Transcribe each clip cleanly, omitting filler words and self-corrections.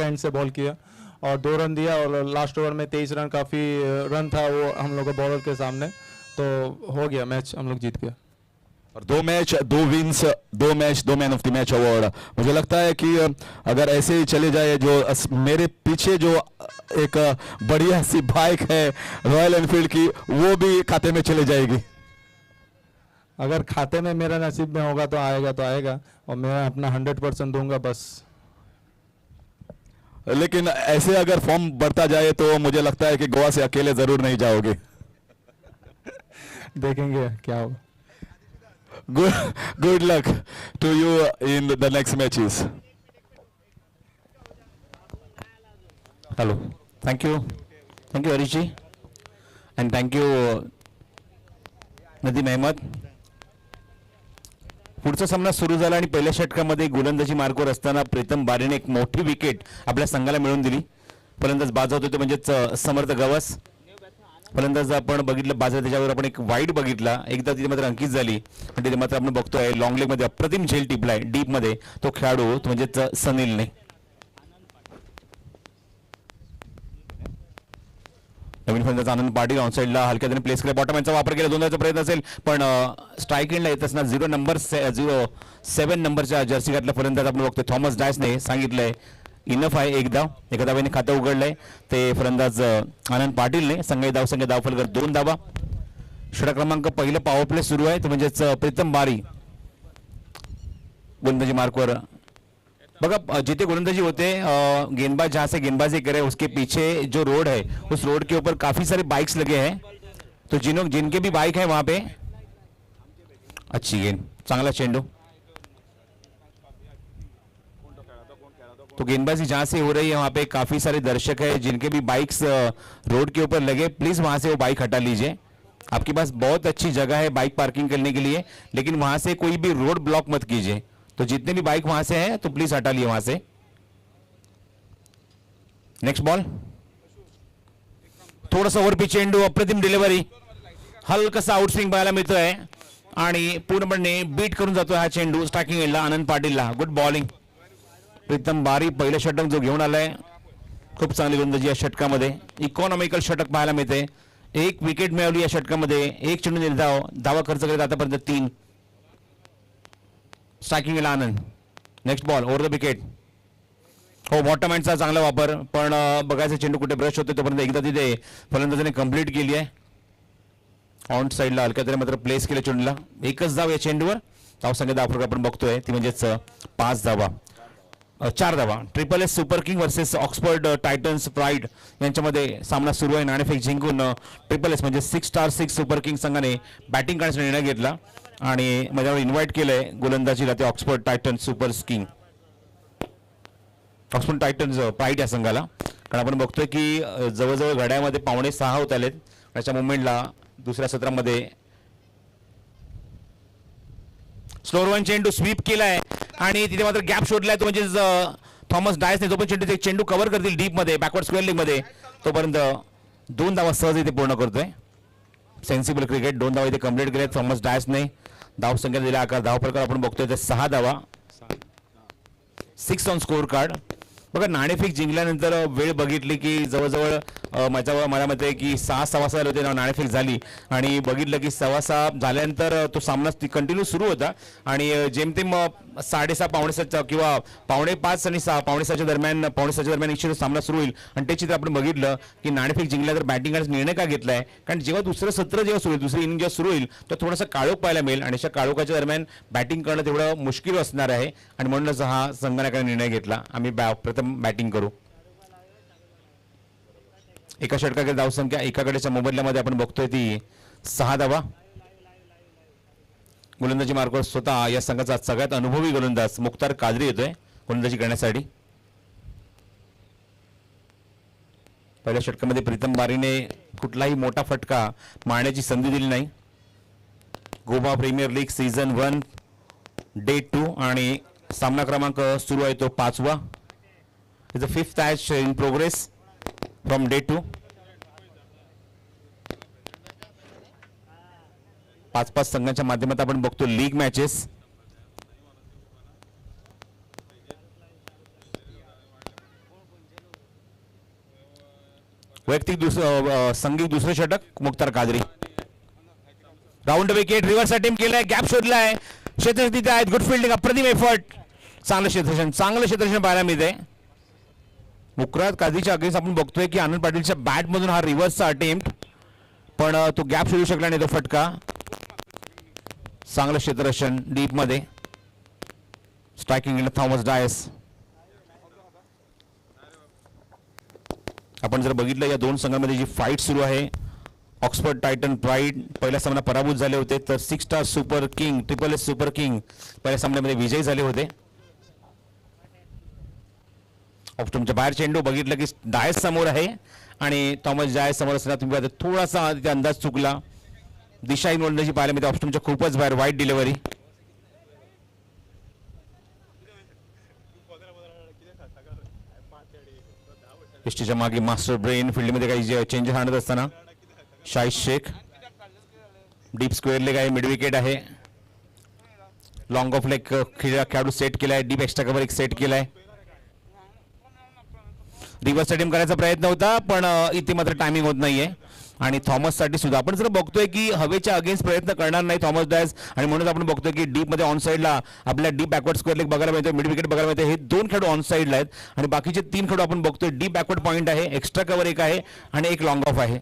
And से ball किया और 2 रन दिया और लास्ट ओवर में 23 रन काफ़ी रन था वो हम लोग का बॉलर के सामने, तो हो गया मैच, हम लोग जीत गया। और 2 match 2 wins 2 match 2 man of the match award. मुझे लगता है कि अगर ऐसे ही चले जाए, जो मेरे पीछे जो एक बढ़िया सी बाइक है रॉयल एनफील्ड की, वो भी खाते में चले जाएगी। अगर खाते में मेरा नसीब में होगा तो आएगा और मैं अपना 100% दूंगा बस। लेकिन ऐसे अगर फॉर्म बढ़ता जाए तो मुझे लगता है कि गोवा से अकेले जरूर नहीं जाओगे। देखेंगे क्या होगा। Good luck to you in the next matches. Hello. Thank you, Harish ji, and thank you Nadeem Ahmed. पुढचा सामना सुरू झाला आणि पहिल्या षटकामध्ये गोलंदाजी मार्गावर असताना प्रीतम बारीने एक मोठी विकेट आपल्या संघाला मिळवून दिली. फलंदाज बाद होते तो म्हणजेच समर्थ गवस. फलंदाज आपण बघितलं बाजार, त्याच्यावर आपण एक वाईट बघितला, एकदा तिथे मात्र अंकित झाली आणि तिथे मात्र आपण बघतोय लॉंग लेग मध्ये अप्रतिम झेल टिपलाय डीप मध्ये तो खेळाडू तो म्हणजेच सनीलने. नवीन फलंदाज आनंद पाटील ऑन साईडला हलक्या त्याने प्लेस केला, बॉटमॅनचा वापर केला, दोनदाचा प्रयत्न असेल पण स्ट्राईक एंडला येत असताना 07 नंबरच्या जर्सी घातला फलंदाज आपण बघतोय थॉमस डायसने सांगितलंय इनफ आहे, एक धाव. एका धावेने खातं उघडलंय ते फलंदाज आनंद पाटीलने. संघाची धावसंख्या धावफलक 2 धावा. षटक क्रमांक पहिलं पॉवर प्ले सुरू आहे तो म्हणजेच प्रीतम बारी गोलंदाजी मार्कवर. बघा जिथे गोलंदाजी होते गेंदबाज जहां से गेंदबाजी करे उसके पीछे जो रोड है उस रोड के ऊपर काफी सारे बाइक्स लगे हैं, तो जिनके भी बाइक है वहां पे अच्छी गेंद, चांगला चेंडू. तो गेंदबाजी जहां से हो रही है वहां पे काफी सारे दर्शक है जिनके भी बाइक्स रोड के ऊपर लगे, प्लीज वहां से वो बाइक हटा लीजिए. आपके पास बहुत अच्छी जगह है बाइक पार्किंग करने के लिए, लेकिन वहां से कोई भी रोड ब्लॉक मत कीजिए. तो जितने भी बाइक वहां से है तो प्लीज हटा लिए वहां से. नेक्स्ट बॉल, थोडासा ओव्हर पिच चेंडू, अप्रतिम डिलिव्हरी, हलकासा आउटस्विंग पाहायला मिळतोय आणि पूर्णपणे बीट करून जातोय हा चेंडू स्ट्रायकिंग एंडला आनंद पाटीलला. गुड बॉलिंग प्रीतम बारी. पहिलं षटक जो घेऊन आलाय, खूप चांगली गोलंदाजी या षटकामध्ये, इकॉनॉमिकल षटक पाहायला मिळते. एक विकेट मिळवली या षटकामध्ये, एक चेंडू निर्धाव, धावा खर्च करीत आतापर्यंत 3. Striking Anand. Next ball over the wicket. हो बॉटमहँडचा चांगला वापर, पण बघायचं चेंडू कुठे ब्रश होते तोपर्यंत एकदा तिथे फलंदाजाने कंप्लीट केली आहे. ऑन साईडला हलक्या तरी मात्र प्लेस केलं चेंडूला. एकच धाव या चेंडूवर. धावसंख्या धाव आपण बघतोय ती म्हणजेच 5 धावा, 4 धावा. Triple S super king versus Oxford Titans pride यांच्यामध्ये सामना सुरू आहे. नाणेफेक जिंकून ट्रिपल एस म्हणजे 6 स्टार 6 सुपर किंग संघाने बॅटिंग करण्याचा निर्णय घेतला आणि माझ्यावर इन्व्हाइट केलंय गोलंदाजीला ते Oxford Titans super king, Oxford Titans pride या संघाला. कारण आपण बघतोय की जवळजवळ घड्यामध्ये 5:45 होत आलेत. त्याच्या मुवमेंटला दुसऱ्या सत्रामध्ये स्लोअर वन चेंडू स्वीप केलाय आणि तिथे मात्र गॅप शोधलाय तो म्हणजे थॉमस डायसने. तो पण चेंडू कव्हर करतील डीप मध्ये बॅकवर्ड स्क्वेअर लेग मध्ये, तोपर्यंत 2 धावा सहज इथे पूर्ण करतोय. सेन्सिबल क्रिकेट, 2 धावा इथे कंप्लीट केले थॉमस डायसने. धावसंख्या दिला आकार धावफलकावर आपण बघतोय ते 6 धावा, 6 ऑन स्कोर कार्ड. बघा नाणेफेक जिंकल्यानंतर वेळ बघितली की जवळजवळ मला मते की 6:15 होते नाणेफेक झाली आणि बघितलं की 6:15 झाल्यानंतर तो सामना कंटिन्यू सुरू होता आणि जेमतेम 6:30 पावणे किंवा 4:45 आणि 6:15 दरम्यान 6:15 निश्चित सामना सुरू होईल. आणि ते चित्र आपण बघितलं की नाणेफेक जिंकल्यानंतर बॅटिंग करण्याचा निर्णय का घेतलाय, कारण जेव्हा दुसरं सत्र जेव्हा सुरू होईल, दुसरी इनिंग जेव्हा सुरू होईल तर थोडासा काळोख पाहायला मिळेल आणि अशा काळोखाच्या दरम्यान बॅटिंग करणं तेवढं मुश्किल असणार आहे आणि म्हणूनच हा संघाने निर्णय घेतला आम्ही प्रथम बॅटिंग करू. एका षटकाकडे धावसंख्या एकाकडेच्या मोबदल्यामध्ये आपण बघतोय ती 6 धावा. गोलंदाजी मार्गावर स्वतः या संघाचा सगळ्यात अनुभवी गोलंदाज मुख्तार कादरी येतोय गोलंदाजी करण्यासाठी. पहिल्या षटकामध्ये प्रीतम बारीने कुठलाही मोठा फटका मारण्याची संधी दिली नाही. Goa premier league season 1 day 2 आणि सामना क्रमांक सुरू आहे तो 5वा. It's the 5th match in progress from day 2. 5-5 संघांच्या माध्यमातून आपण बघतो लीग मॅचेस. वैयक्तिक संघिक दुसरं षटक Mukhtar Qadri. Round wicket reverse attempt केलाय, गॅप शोधलाय, क्षेत्ररक्षण तिथे आहेत, गुड फिल्डिंग, अप्रतिम एफर्ट, चांगलं क्षेत्ररक्षण पाहायला मिळते. मुख्तार कादरीच्या अगेन्स्ट आपण बघतोय की आनंद पाटीलच्या बॅट मधून हा रिव्हर्सचा अटेम्प्ट, पण तो गॅप शोधू शकला नाही, तो फटका. चांगलं क्षेत्ररक्षण डीप मध्ये, स्ट्रायकिंग थॉमस डायस. आपण जर बघितलं या दोन संघांमध्ये जी फाईट सुरू आहे, ऑक्सफर्ड टायटन प्राईड पहिल्या सामना पराभूत झाले होते, तर 6 star super king triple S super king पहिल्या सामन्यामध्ये विजयी झाले होते. ऑक्टोबरच्या बाहेर चेंडू बघितलं की डायस समोर आहे आणि थॉमस डायस समोर असताना तुम्ही पाहता थोडासा तिथे अंदाज चुकला, दिशा नोंदण्याची पाहायला मिळते. ऑक्टोबरच्या खूपच बाहेर वाईट डिलिव्हरी. पिष्टीच्या मागे मास्टर ब्रेन फील्डमध्ये काही चेंजेस आणत असताना Shahid Shaikh. Deep square leg आहे, मिड विकेट आहे, लॉंग ऑफ लेग खेळाडू सेट केलाय, डीप एक्स्ट्रा कव्हर एक सेट केलाय. रिव्हर्स अटेम्प्ट करायचा प्रयत्न होता, पण इथे मात्र टायमिंग होत नाहीये. आणि थॉमस साठी सुद्धा आपण जर बघतोय की हवेच्या अगेन्स्ट प्रयत्न करणार नाही थॉमस डायस, आणि म्हणून आपण बघतोय की डीप मध्ये ऑन साईडला आपल्या डीप बॅकवर्ड स्क्वेअर लेग बघायला मिळतोय, मिड विकेट बघायला मिळते. हे दोन खेळाडू ऑन साईडला आहेत आणि बाकीचे 3 खेळाडू आपण बघतोय डीप बॅकवर्ड पॉईंट आहे, एक्स्ट्रा कव्हर एक आहे आणि एक लॉंग ऑफ आहे.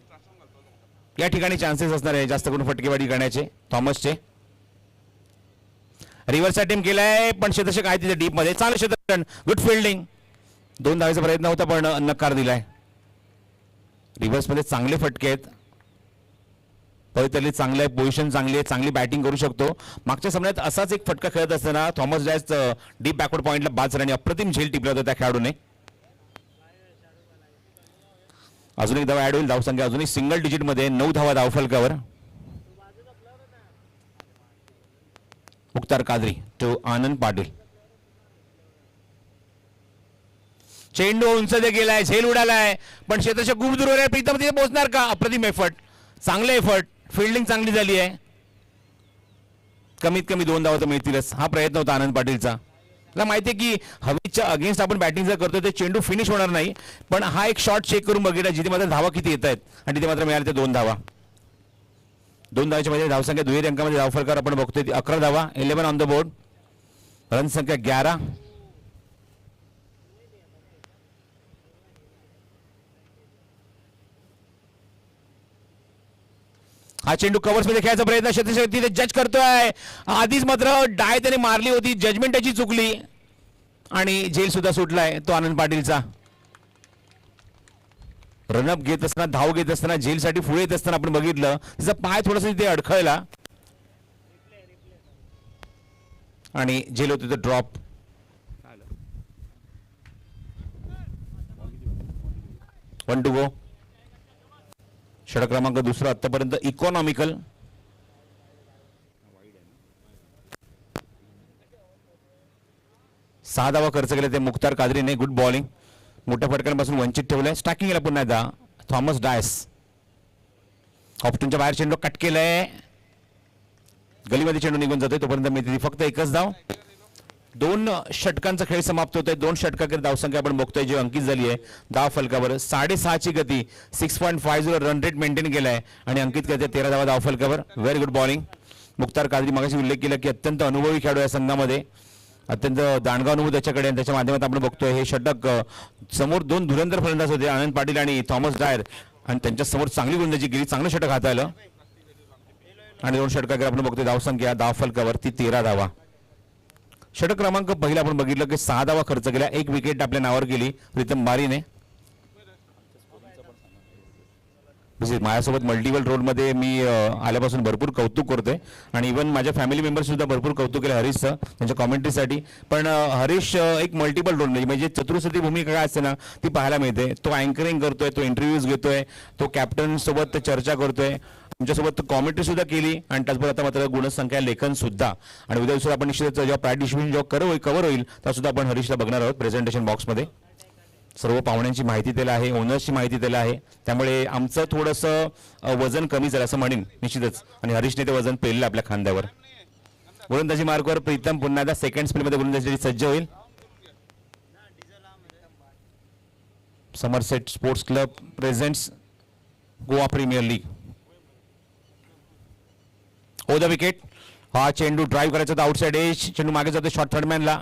या ठिकाणी चान्सेस असणार आहे जास्त करून फटकेबाजी करण्याचे थॉमसचे. रिव्हर्स अटेम्प्ट केलाय, पण क्षेत्ररक्षक आहे तिथे डीप मध्ये, चांगलं क्षेत्ररक्षण, गुड फिल्डिंग. 2 धावेचा प्रयत्न होता पण नकार दिलाय. रिव्हर्स मध्ये चांगले फटके आहेत, पवित्रली चांगलं आहे, पोझिशन चांगली आहे, चांगली बॅटिंग करू शकतो. मागच्या सामन्यात असाच एक फटका खेळत असताना थॉमस डायस डीप बॅकवर्ड पॉईंटला बाद झाला आणि अप्रतिम झेल टिपला होता त्या खेळाडूने. अजून एक धावा ऍड होईल, धावसंख्या अजूनही सिंगल डिजिट मध्ये 9 धावा धावफलकावर. मुख्तार कादरी टू आनंद पाटील. चेंडू उंच दे गेलाय, झेल उडालाय, पण क्षेत्ररक्षक खूप दूर आहे. प्रीतम तिथे पोहोचणार का? अप्रतिम एफर्ट, चांगले एफर्ट, फिल्डिंग चांगली झाली आहे. कमीत कमी 2 धावा तर मिळतीलच, हा प्रयत्न होता आनंद पाटीलचा. मला माहिती आहे की हवेच्या अगेन्स्ट आपण बॅटिंग जर करतो ते चेंडू फिनिश होणार नाही, पण हा एक शॉट चेक करून बघितला जिथे मात्र धावा किती येत आहेत आणि तिथे मात्र मिळाले ते 2 धावा. 2 धावाच्या मध्ये धावसंख्या दुहेरी अंकामध्ये धावफलकावर आपण बघतोय 11 धावा, 11 ऑन द बोर्ड. रन संख्या 11. हा चेंडू कव्हर्स मध्ये खेळायचा प्रयत्न क्षेत्ररक्षक तिथे जज करतोय. आधीच मात्र डाय त्याने मारली होती, जजमेंट त्याची चुकली आणि झेल सुद्धा सुटलाय तो आनंद पाटीलचा. रनअप घेत असताना, धाव घेत असताना, झेलसाठी पुढे येत असताना आपण बघितलं तिचा पाय थोडासा तिथे अडखळला आणि झेल होते तो ड्रॉप. One to go. षटक क्रमांक दुसरा आतापर्यंत इकॉनॉमिकल. सहा धावा खर्च केले ते मुख्तार कादरीने. गुड बॉलिंग, मोठ्या फटक्यांपासून वंचित ठेवलंय. स्ट्रायकिंगला पुन्हा एकदा थॉमस डायस. ऑप्शनच्या बाहेर चेंडू कट केलाय, गलीमध्ये चेंडू निघून जातोय, तोपर्यंत मिळते फक्त एकच धाव. 2 षटकांचा खेळ समाप्त होतोय. 2 षटकांकडे धावसंख्या आपण बघतोय जी अंकित झाली आहे धाव फलकावर. 6.5 ची गती, 6.50 रन रेट मेंटेन केलाय आणि अंकित करते 13 धावा धाव फलकावर. Very good bowling. Mukhtar Qadri मगाशी उल्लेख केला की अत्यंत अनुभवी खेळाडू या संघामध्ये, अत्यंत दांडगा अनुभव त्याच्याकडे, त्याच्या माध्यमातून आपण बघतोय हे षटक. समोर 2 धुरंधर फलंदाज होते, आनंद पाटील आणि थॉमस डायर, आणि त्यांच्या समोर चांगली गोलंदाजी केली, चांगलं षटक हाताळलं आणि 2 षटकाकडे आपण बघतोय धावसंख्या धाव फलकावर ती 13 धावा. षटक क्रमांक पहिला आपण बघितलं की 6 धावा खर्च केल्या, 1 विकेट आपल्या नावावर गेली प्रीतम बारीने. माझ्यासोबत मल्टिपल रोलमध्ये मी आल्यापासून भरपूर कौतुक करतोय आणि इव्हन माझ्या फॅमिली मेंबर्स सुद्धा भरपूर कौतुक केलं हरीशचं त्यांच्या कॉमेंट्रीसाठी. पण हरीश एक मल्टिपल रोल म्हणजे चतुर्सती भूमिका काय असते ना ती पाहायला मिळते. तो अँकरिंग करतोय, तो इंटरव्ह्यूज घेतोय, तो कॅप्टन सोबत चर्चा करतोय, आमच्यासोबत कॉमेंट्री सुद्धा केली आणि त्याचबरोबर आता मात्र गुणसंख्या लेखन सुद्धा. आणि उद्या दिवसात आपण निश्चितच जेव्हा प्राईड डिस्ट्रिब्युशन जेव्हा कव्हर होईल तेव्हा सुद्धा आपण हरीशला बघणार आहोत प्रेझेंटेशन बॉक्समध्ये. सर्व पाहुण्यांची माहिती त्याला आहे, ओनर्सची माहिती त्याला आहे, त्यामुळे आमचं थोडंसं वजन कमी झालं असं म्हणेन निश्चितच. आणि हरीशने ते वजन पेललं आपल्या खांद्यावर. गोलंदाजी मार्गावर प्रीतम पुन्हा एकदा सेकंड स्पेलमध्ये गोलंदाजीसाठी सज्ज होईल. Somerset sports club presents Goa premier league. Over the wicket. हा चेंडू ड्राईव्ह करायचा होता आउटसाइड एज. चेंडू मागे जातो शॉर्ट थर्डमॅनला.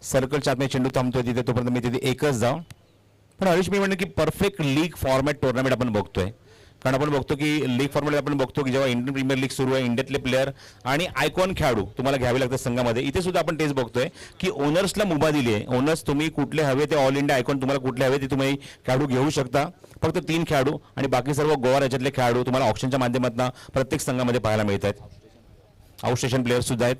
सर्कलच्या आतमध्ये चेंडू थांबतोय तिथे, तोपर्यंत मी तिथे एकच जाऊ. पण हरीश मी म्हणेन की परफेक्ट लीग फॉर्मॅट टुर्नामेंट आपण बघतोय. कारण आपण बघतो की लीग फॉर्मॅट आपण बघतो की जेव्हा इंडियन प्रीमियर लीग सुरू आहे, इंडियातले प्लेयर आणि आयकॉन खेळाडू तुम्हाला घ्यावे लागतात संघामध्ये. इथे सुद्धा आपण तेच बघतोय की ओनर्सला मुभा दिली आहे. ओनर्स तुम्ही कुठले हवे ते ऑल इंडिया आयकॉन तुम्हाला कुठले हवे ते तुम्ही खेळाडू घेऊ शकता. फक्त 3 खेळाडू आणि बाकी सर्व गोवा राज्यातले खेळाडू तुम्हाला ऑप्शनच्या माध्यमातून प्रत्येक संघामध्ये पाहायला मिळत आहेत. आउट स्टेशन प्लेयर सुद्धा आहेत.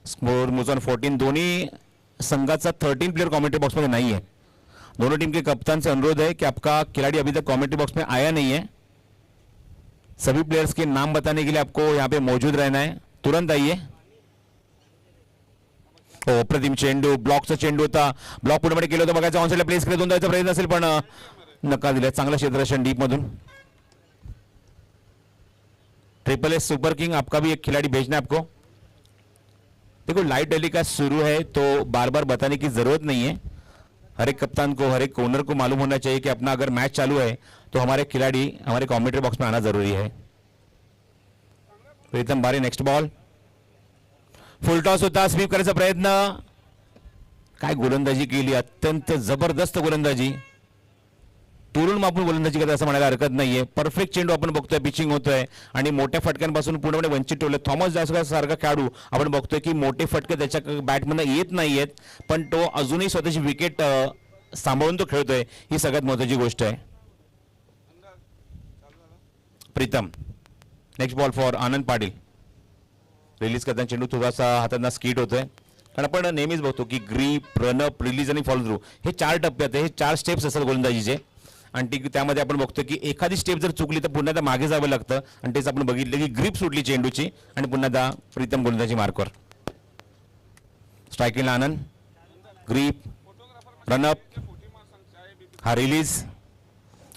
Score moves on 14. दोन्ही संघाचा 13 प्लेयर कमेंट्री बॉक्स में नहीं है. दोनों टीम के कप्तान से अनुरोध है कि आपका खिलाड़ी अभी तक कमेंट्री बॉक्स में आया नहीं है. सभी प्लेयर्स के नाम बताने के लिए आपको यहाँ पे मौजूद रहना है. तुरंत आइए. अप्रतिम चेंडू. ब्लॉकचा चेंडू होता. ब्लॉक पूर्णपणे केलं होतं बघायचं. ऑनसाइडला प्लेस केलं, 2 धावांचा प्रयत्न असेल पण नकार दिला. चांगला क्षेत्ररक्षण डीप मधून. ट्रिपल एस सुपर किंग आपका भी एक खिलाड़ी भेजना है आपको. देखो लाइव टेलीकास्ट शुरू है तो बार बार बताने की जरूरत नहीं है. हर एक कप्तान को, हर एक ओनर को मालूम होना चाहिए कि अपना अगर मैच चालू है तो हमारे खिलाड़ी हमारे कमेंट्री बॉक्स में आना जरूरी है. प्रीतम बारी. Next ball. फुल टॉस होता. स्वीप करायचा प्रयत्न. काय गोलंदाजी केली. अत्यंत जबरदस्त गोलंदाजी. तुरुण मापून गोलंदाजी करत असं म्हणायला हरकत नाहीये. परफेक्ट चेंडू आपण बघतोय. पिचिंग होतोय आणि मोठ्या फटक्यांपासून पूर्णपणे वंचित ठेवले. थॉमस जॉन्सन सारखा खेळाडू आपण बघतोय की मोठे फटके त्याच्या बॅटमधून येत नाहीयेत, पण तो अजूनही स्वतःची विकेट सांभाळून तो खेळतोय. ही सगळ्यात महत्त्वाची गोष्ट आहे. Pritam. Next ball for Anand Patil. Release करताना चेंडू थोडासा हातांना स्कीट होतोय. कारण आपण नेहमीच बघतो की ग्रीप, रनअप, रिलीज आणि फॉलो थ्रू हे 4 टप्प्यात हे 4 स्टेप्स असतात गोलंदाजीचे. आणि त्यामध्ये आपण बघतो की एखादी स्टेप जर चुकली तर पुन्हा त्या मागे जावं लागतं. आणि तेच आपण बघितलं की ग्रीप सुटली चेंडूची आणि पुन्हा त्या प्रीतम गोलंदाजी मार्कवर. स्ट्रायकिंगला आनंद. ग्रीप, रनअप, हा रिलीज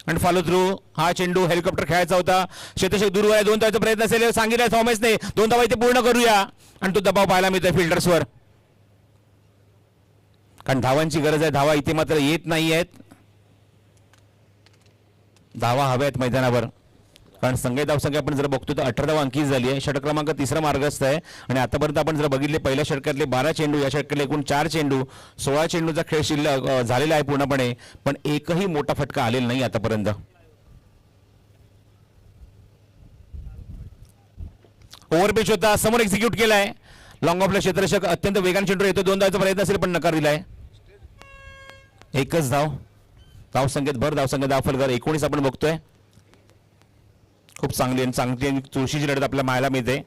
आणि फॉलो थ्रू. हा चेंडू हेलिकॉप्टर खेळायचा होता. क्षेत्ररक्षक दूर आहे. 2 धावांचा प्रयत्न असेल सांगितलं थॉमसने. 2 धावा इथे पूर्ण करूया आणि तो दबाव पाहायला मिळतोय फिल्डर्सवर. कारण धावांची गरज आहे. धावा इथे मात्र येत नाही आहेत. धावा हव्यात मैदानावर. कारण संघ धावसंख्या आपण जर बघतो तर 18 धावा अंकित झाली आहे. षटक क्रमांक 3रा मार्गस्थ आहे. आणि आतापर्यंत आपण जर बघितले पहिल्या षटकातले 12 चेंडू, या षटकातले एकूण 4 चेंडू, 16 चेंडूचा खेळ शिल्लक झालेला आहे पूर्णपणे, पण एकही मोठा फटका आलेला नाही आतापर्यंत. ओव्हरपिच होता. समोर एक्झिक्यूट केलाय. लॉंग ऑफला क्षेत्ररक्षक अत्यंत वेगाने चेंडू येतो. 2 धावांचा प्रयत्न असेल पण नकार दिलाय. एकच धाव. धावसंख्येत भर. धावसंख्येत धावफलक 19 आपण बघतोय. खूप चांगली आणि चांगली चुरशीची लढत आपल्याला पाहायला मिळते.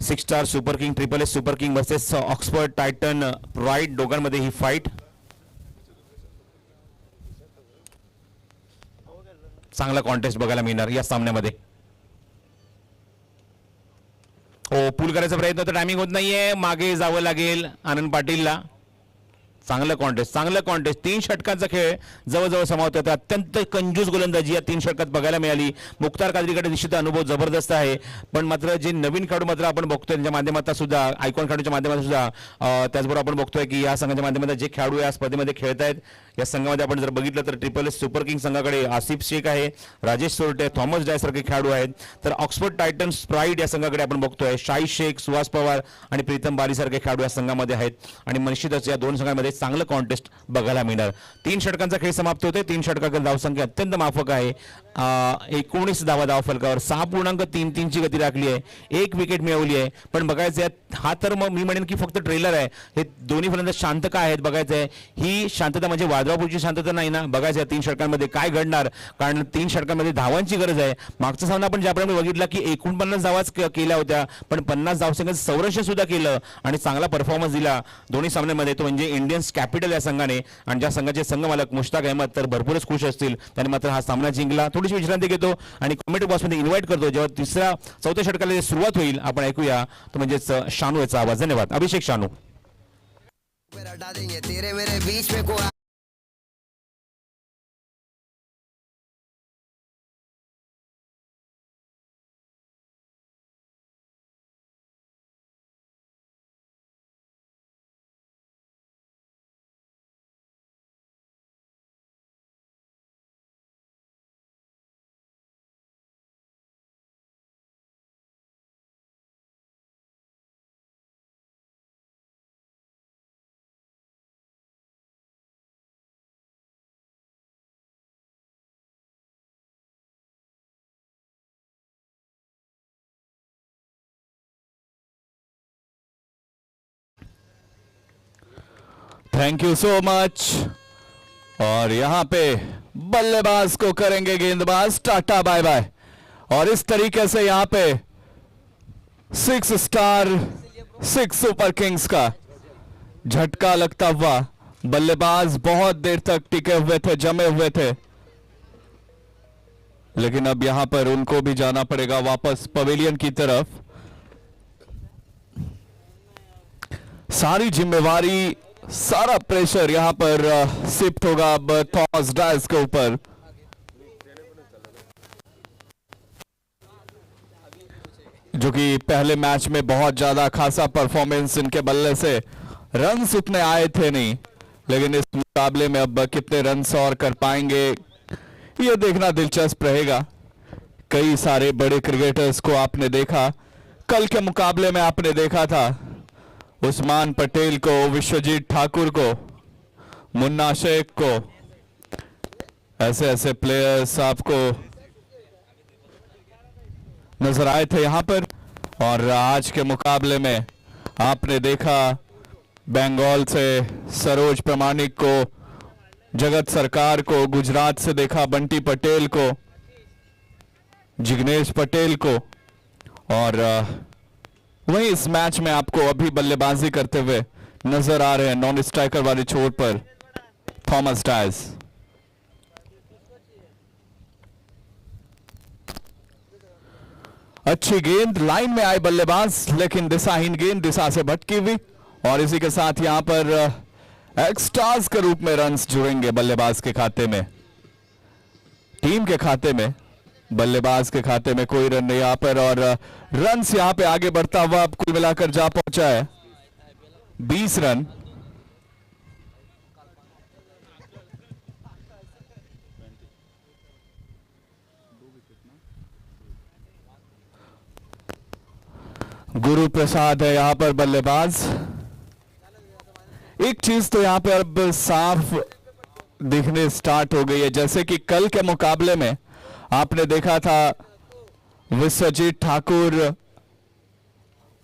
6 star super king, triple S super king versus Oxford Titan pride, दोघांमध्ये ही फाईट. चांगला कॉन्टेस्ट बघायला मिळणार या सामन्यामध्ये. पूल करायचा प्रयत्न होता. टायमिंग होत नाहीये. मागे जावं लागेल आनंद पाटीलला. चांगलं कॉन्टेस्ट, चांगलं कॉन्टेस्ट. 3 षटकांचा खेळ जवळजवळ समाप्त होता. अत्यंत कंजूस गोलंदाजी या 3 षटकात बघायला मिळाली. मुख्तार कादरीकडे निश्चित अनुभव जबरदस्त आहे, पण मात्र जे नवीन खेळाडू मात्र आपण बघतोय त्यांच्या माध्यमातून सुद्धा, आयकॉन खेळाडूच्या माध्यमातून सुद्धा, त्याचबरोबर आपण बघतोय की या संघाच्या माध्यमातून जे खेळाडू या स्पर्धेमध्ये खेळत आहेत, या संघामध्ये आपण जर बघितलं तर ट्रिपल एस सुपर किंग संघाकडे आसिफ शेख आहे, राजेश सोरटे, थॉमस डाय सारखे खेळाडू आहेत. तर ऑक्सफर्ड टायटन्स प्राइड या संघाकडे आपण बघतोय शाही शेख, सुहास पवार आणि प्रीतम बारी सारखे खेळाडू या संघामध्ये आहेत. आणि निश्चितच या 2 संघांमध्ये चांगलं कॉन्टेस्ट बघायला मिळणार. 3 षटकांचा खेळ समाप्त होते. 3 षटकांची धावसंख्या अत्यंत माफक आहे. 19 धावा धावफलकावर 6.33 ची गती राखली आहे. 1 विकेट मिळवली आहे. पण बघायचं आहे हा तर मग मी म्हणेन की फक्त ट्रेलर आहे. हे दोन्ही फलंदाज शांत का आहेत बघायचं आहे. ही शांतता म्हणजे वादळापूरची शांतता नाही ना. बघायचं आहे 3 षटकांमध्ये काय घडणार, कारण 3 षटकांमध्ये धावांची गरज आहे. मागचा सामना आपण ज्याप्रमाणे बघितला की 49 धावाच केल्या होत्या, पण 50 धावसंख्येचं संरक्षण सुद्धा केलं आणि चांगला परफॉर्मन्स दिला दोन्ही सामन्यांमध्ये. तो म्हणजे इंडियन्स कॅपिटल या संघाने, आणि ज्या संघाचे संघमालक मुश्ताक अहमद तर भरपूरच खुश असतील. त्यांनी मात्र हा सामना जिंकला. थोडीशी विश्रांती घेतो आणि कमेंट्री बॉक्समध्ये इन्व्हाइट करतो. जेव्हा 4थ्या षटकाला सुरुवात होईल आपण ऐकूया तो म्हणजेच शानू याचा आवाज. धन्यवाद. Abhishek Shanu. Thank you so much. और यहां पे बल्लेबाज को करेंगे गेंदबाज टाटा बाय बाय। और इस तरीके से यहां पे 6 स्टार 6 सुपर किंग्स का झटका लगता हुआ। बल्लेबाज बहुत देर तक टिके हुए थे, जमे हुए थे, लेकिन अब यहां पर उनको भी जाना पड़ेगा वापस पवेलियन की तरफ। सारी जिम्मेवारी, सारा प्रेशर यहां पर शिफ्ट होगा अब थॉमस डायस के ऊपर। जो कि पहले मैच में बहुत ज्यादा खासा परफॉर्मेंस इनके बल्ले से रन्स उतने आए थे नहीं, लेकिन इस मुकाबले में अब कितने रन्स और कर पाएंगे ये देखना दिलचस्प रहेगा। कई सारे बड़े क्रिकेटर्स को आपने देखा, कल के मुकाबले में आपने देखा था उस्मान पटेल को, विश्वजीत ठाकुर को, मुन्ना शेख को, ऐसे ऐसे प्लेयर्स आपको नजर आए थे यहां पर। और आज के मुकाबले में आपने देखा बंगाल से सरोज प्रामाणिक को, जगत सरकार को, गुजरात से देखा बंटी पटेल को, जिग्नेश पटेल को, और वहीं इस मैच में आपको अभी बल्लेबाजी करते हुए नजर आ रहे हैं नॉन स्ट्राइकर वाले छोर पर थॉमस डायस। अच्छी गेंद, लाइन में आए बल्लेबाज, लेकिन दिशाहीन गेंद, दिशा से भटकी हुई। और इसी के साथ यहां पर एक्स्ट्रास के रूप में रन्स जुड़ेंगे बल्लेबाज के खाते में, टीम के खाते में। बल्लेबाज के खाते में कोई रन नहीं यहां पर, और रन्स यहां पे आगे बढ़ता हुआ अब कुल मिलाकर जा पहुंचा है 20 रन। गुरु प्रसाद है यहां पर बल्लेबाज। एक चीज तो यहां पे अब साफ दिखने स्टार्ट हो गई है, जैसे कि कल के मुकाबले में आपने देखा था विश्वजीत ठाकुर,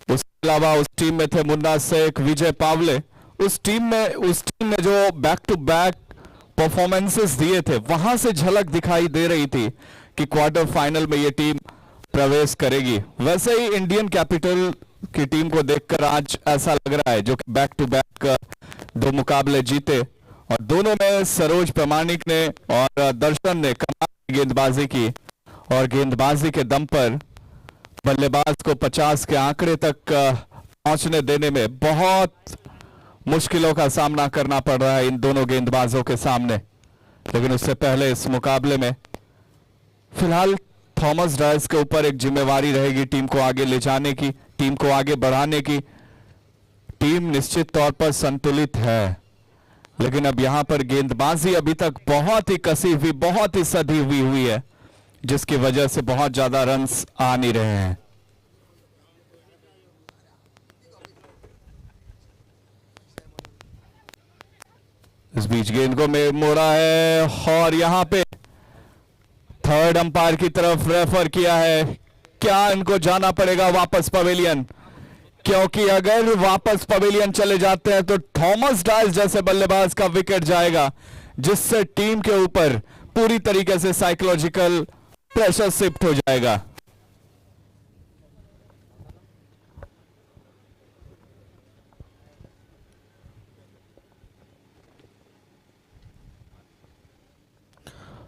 उसके अलावा उस टीम में थे मुन्ना शेख, विजय पावले। उस टीम में जो बैक टू बैक परफॉर्मेंसेस दिए थे, वहां से झलक दिखाई दे रही थी कि क्वार्टर फाइनल में ये टीम प्रवेश करेगी। वैसे ही इंडियन कैपिटल की टीम को देखकर आज ऐसा लग रहा है, जो कि बैक टू बैक 2 मुकाबले जीते, और दोनों में सरोज प्रामाणिक ने और दर्शन ने कमाल की गेंदबाजी की, और गेंदबाजी के दम पर बल्लेबाज को 50 के आंकड़े तक पहुंचने देने में बहुत मुश्किलों का सामना करना पड़ रहा है इन दोनों गेंदबाजों के सामने। लेकिन उससे पहले इस मुकाबले में फिलहाल थॉमस डायस के ऊपर एक जिम्मेवारी रहेगी टीम को आगे ले जाने की, टीम को आगे बढ़ाने की। टीम निश्चित तौर पर संतुलित है, लेकिन अब यहां पर गेंदबाजी अभी तक बहुत ही कसी हुई, बहुत ही सधी हुई है, जिसकी वजह से बहुत ज्यादा रन्स आ नहीं रहे हैं। इस बीच गेंद को में मोड़ा है, और यहां पे थर्ड अंपायर की तरफ रेफर किया है। क्या इनको जाना पड़ेगा वापस पवेलियन? क्योंकि अगर वापस पवेलियन चले जाते हैं तो थॉमस डायस जैसे बल्लेबाज का विकेट जाएगा, जिससे टीम के ऊपर पूरी तरीके से साइकोलॉजिकल प्रेशर शिफ्ट हो जाएगा।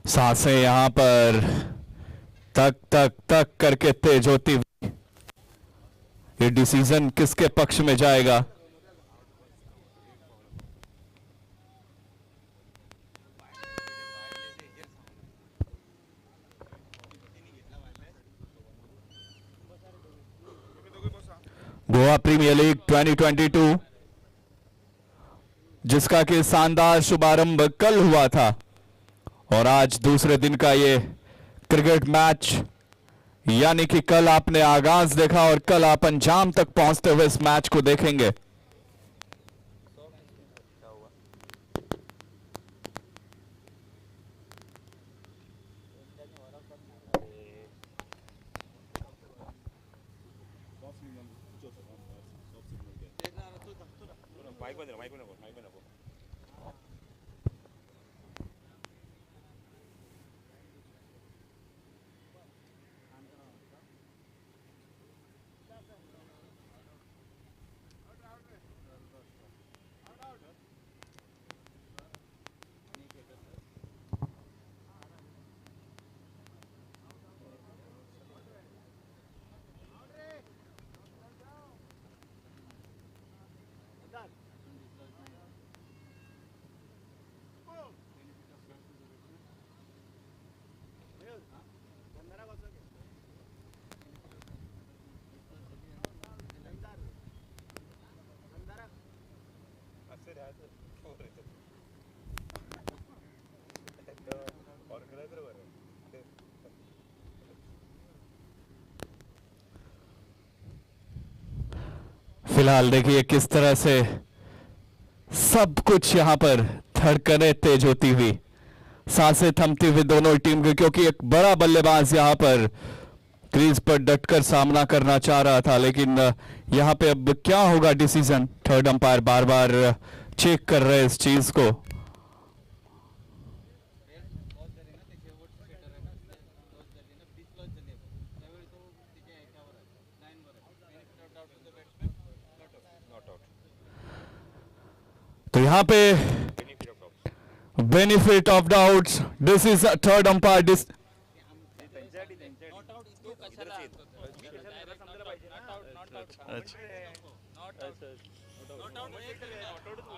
सांसें यहां पर तक तक तक करके तेज होती हुई। ये डिसीजन किसके पक्ष में जाएगा? गोवा प्रीमियर लीग 2022, जिसका कि शानदार शुभारंभ कल हुआ था, और आज दूसरे दिन का ये क्रिकेट मैच, यानी कि कल आपने आगाज देखा और कल आप अंजाम तक पहुंचते हुए इस मैच को देखेंगे। फिलहाल देखिए किस तरह से सब कुछ यहां पर धड़कनें तेज होती हुई, सांसें थमती हुई दोनों टीम की, क्योंकि एक बड़ा बल्लेबाज यहां पर क्रीज पर डटकर सामना करना चाह रहा था, लेकिन यहां पे अब क्या होगा डिसीजन, थर्ड अंपायर बार बार चेक कर रहे इस चीज को। तो यहां पे benefit of doubts, this is third umpire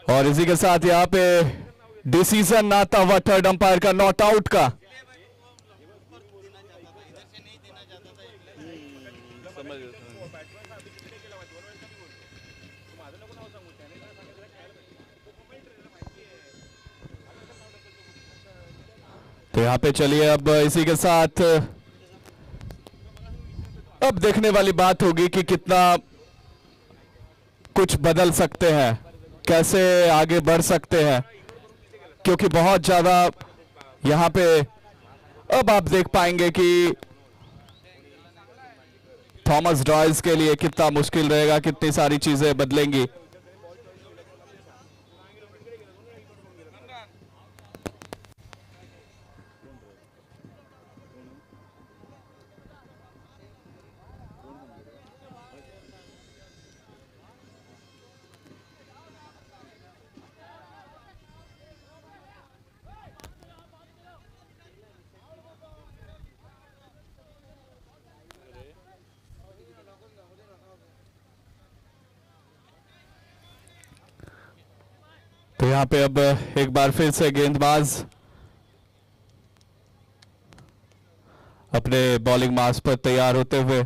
और इसी के साथ यहाँ पे डिसीजन ना था हुआ थर्ड अंपायर का नॉट आउट का। तो यहाँ पे चलिए अब इसी के साथ अब देखने वाली बात होगी कि कितना कुछ बदल सकते हैं, कैसे आगे बढ़ सकते हैं, क्योंकि बहुत ज्यादा यहाँ पे अब आप देख पाएंगे कि थॉमस डॉयल्स के लिए कितना मुश्किल रहेगा, कितनी सारी चीजें बदलेंगी। तो यहाँ पे अब एक बार फिर से गेंदबाज अपने बॉलिंग मार्क्स पर तैयार होते हुए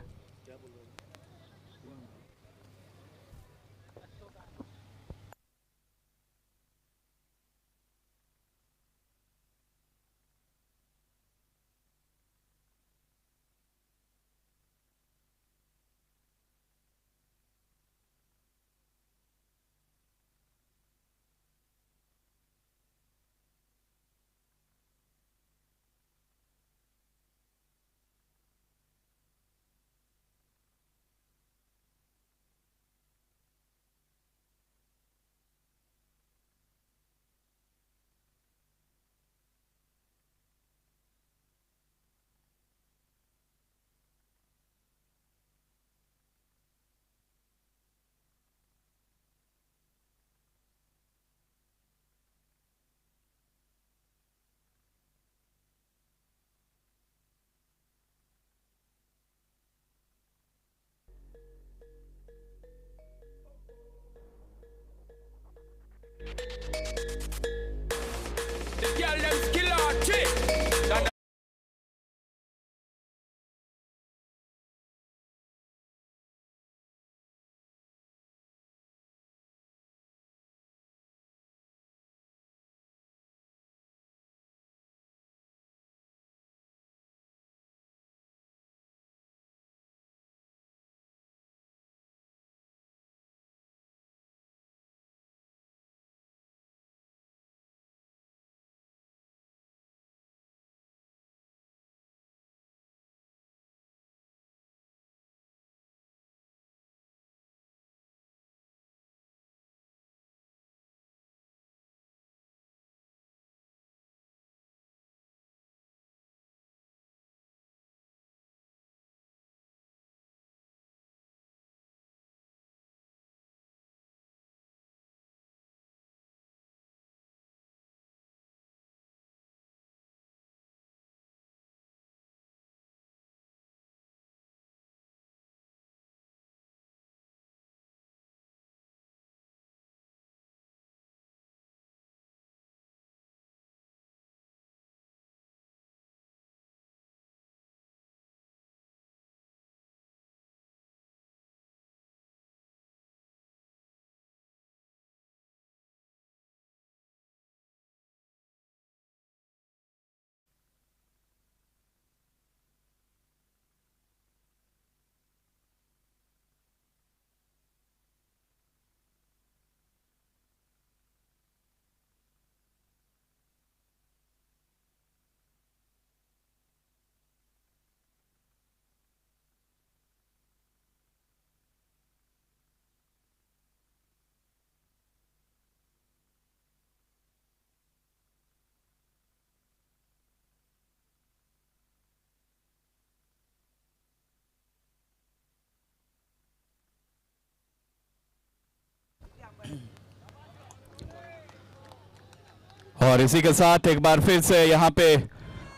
और इसी के साथ एक बार फिर से यहां पे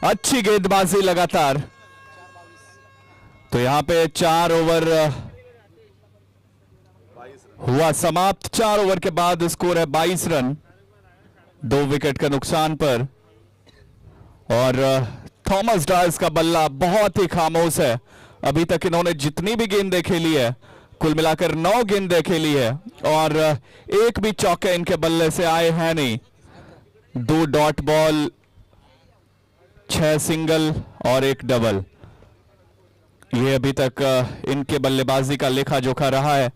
अच्छी गेंदबाजी लगातार। तो यहां पे 4 ओवर हुआ समाप्त। 4 ओवर के बाद स्कोर है 22 रन, 2 विकेट के नुकसान पर। और थॉमस डायस का बल्ला बहुत ही खामोश है। अभी तक इन्होंने जितनी भी गेंदें खेली है, कुल मिलाकर 9 गेंदें खेली है, और एक भी चौके इनके बल्ले से आए हैं नहीं। 2 डॉट बॉल, 6 सिंगल और 1 डबल, ये अभी तक इनके बल्लेबाजी का लेखा जोखा रहा है।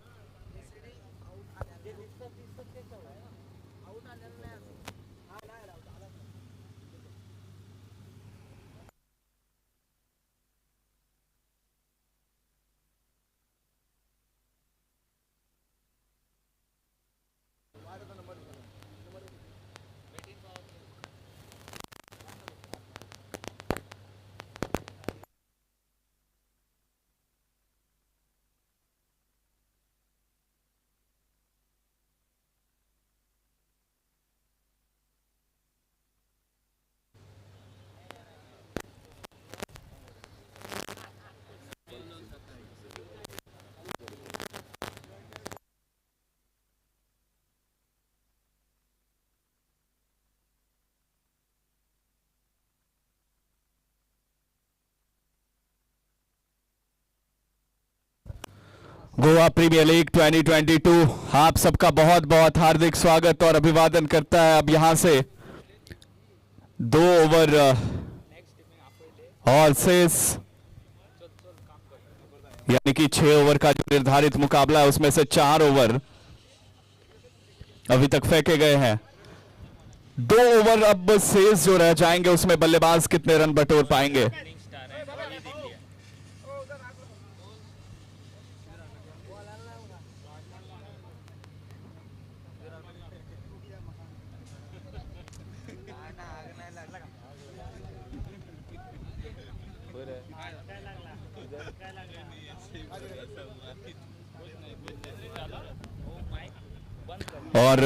गोवा प्रीमियर लीग 2022, आप सबका बहुत बहुत हार्दिक स्वागत और अभिवादन करता है। अब यहां से 2 ओवर और शेष, यानी कि 6 ओवर का जो निर्धारित मुकाबला है उसमें से 4 ओवर अभी तक फेंके गए हैं। 2 ओवर अब शेष जो रह जाएंगे उसमें बल्लेबाज कितने रन बटोर पाएंगे। और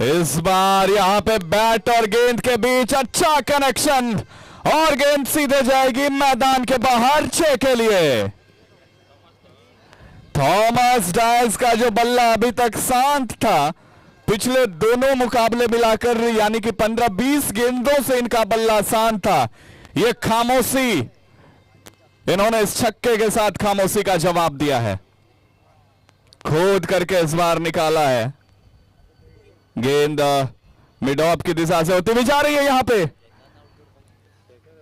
इस बार यहां पे बैट और गेंद के बीच अच्छा कनेक्शन, और गेंद सीधे जाएगी मैदान के बाहर 6 के लिए। थॉमस डायस का जो बल्ला अभी तक शांत था, पिछले दोनों मुकाबले मिलाकर यानी कि 15-20 गेंदों से इनका बल्ला शांत था। ये खामोशी, इन्होंने इस छक्के के साथ खामोशी का जवाब दिया है। खोद करके इस बार निकाला है। गेंद मिड ऑफ की दिशा से होती हुई जा रही है। यहां पे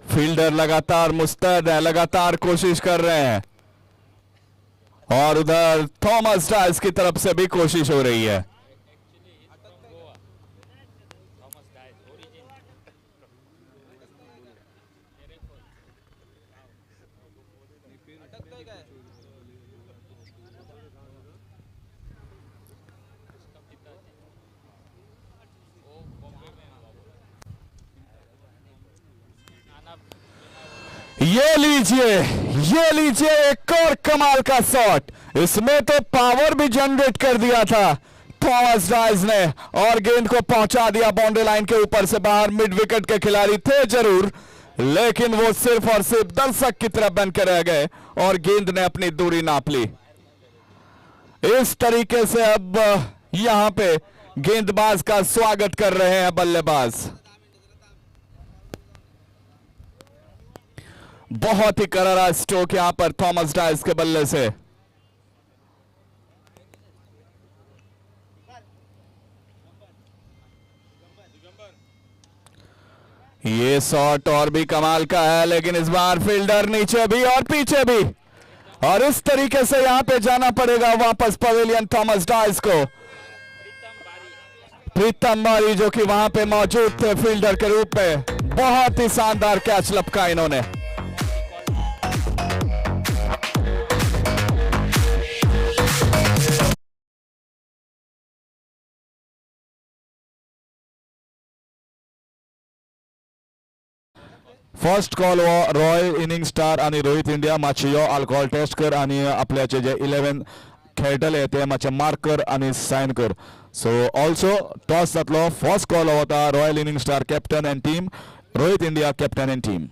फील्डर लगातार मुस्तैद है, लगातार कोशिश कर रहे हैं, और उधर थॉमस डायस की तरफ से भी कोशिश हो रही है। ये लीजिए एक और कमाल का शॉट। इसमें तो पावर भी जनरेट कर दिया था थॉमस डायस ने, और गेंद को पहुंचा दिया बाउंड्री लाइन के ऊपर से बाहर। मिड विकेट के खिलाड़ी थे जरूर, लेकिन वो सिर्फ और सिर्फ दर्शक की तरफ बन के रह गए और गेंद ने अपनी दूरी नाप ली। इस तरीके से अब यहां पे गेंदबाज का स्वागत कर रहे हैं बल्लेबाज। बहुत ही करारा स्ट्रोक यहां पर थॉमस डायस के बल्ले से। ये शॉट और भी कमाल का है, लेकिन इस बार फील्डर नीचे भी और पीछे भी, और इस तरीके से यहां पे जाना पड़ेगा वापस पवेलियन थॉमस डायस को। प्रीतम बारी जो कि वहां पे मौजूद थे फील्डर के रूप में, बहुत ही शानदार कैच लपका इन्होंने। फर्स्ट कॉल हो रॉयल इनिंग स्टार आणि रोहित इंडिया मातशे यो अल्कोहोल टेस्ट कर आणि आपल्याचे जे 11 खेळटले ते मातशे मार्क कर आणि साइन कर. सो ऑल्सो टॉस जातलो. फर्स्ट कॉल होता royal inning star captain and team, Rohit India captain and team.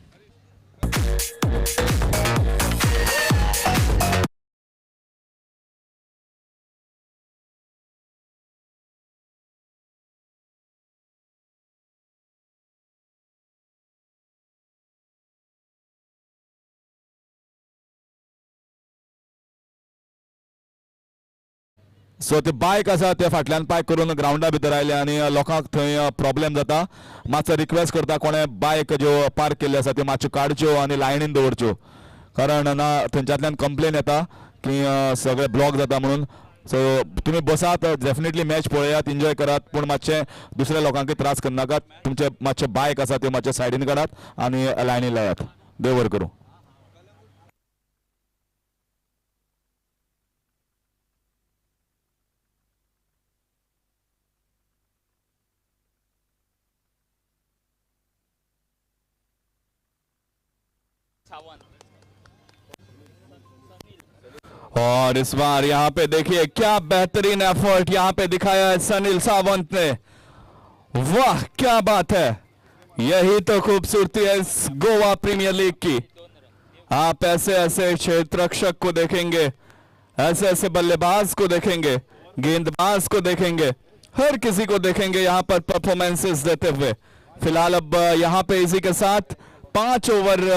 So ते बायक आसा ते फाटल्यान पार्क करून ग्राउंडा भितर आयले आणि लोकांक थंय प्रॉब्लेम जाता. मातसो रिक्वेस्ट करता कोणे बायक ज्यो पार्क केल्ल्यो आसा त्यो मातश्यो काडच्यो आणि लायनीन दवरच्यो, कारण ना थंयच्यातल्यान कंप्लेन येता की सगळे ब्लॉक जाता म्हणून. सो तुम्ही बसात, डेफिनेटली मॅच पळयात, एन्जॉय करात, पूण मातशे दुसऱ्या लोकांक त्रास करनाकात. तुमचे मातशे बायक आसा त्यो मातशे सायडीन काडात आणि लायनीन लायात. देव बरें करूं. और इस बार यहाँ पे देखिए क्या बेहतरीन एफर्ट यहाँ पे दिखाया है सनील सावंत ने. वाह क्या बात है, यही तो खूबसूरती है इस गोवा प्रीमियर लीग की. आप ऐसे ऐसे क्षेत्ररक्षक को देखेंगे, ऐसे ऐसे बल्लेबाज को देखेंगे, गेंदबाज को देखेंगे, हर किसी को देखेंगे यहाँ पर परफॉर्मेंसेस देते हुए. फिलहाल अब यहाँ पे इसी के साथ 5 ओवर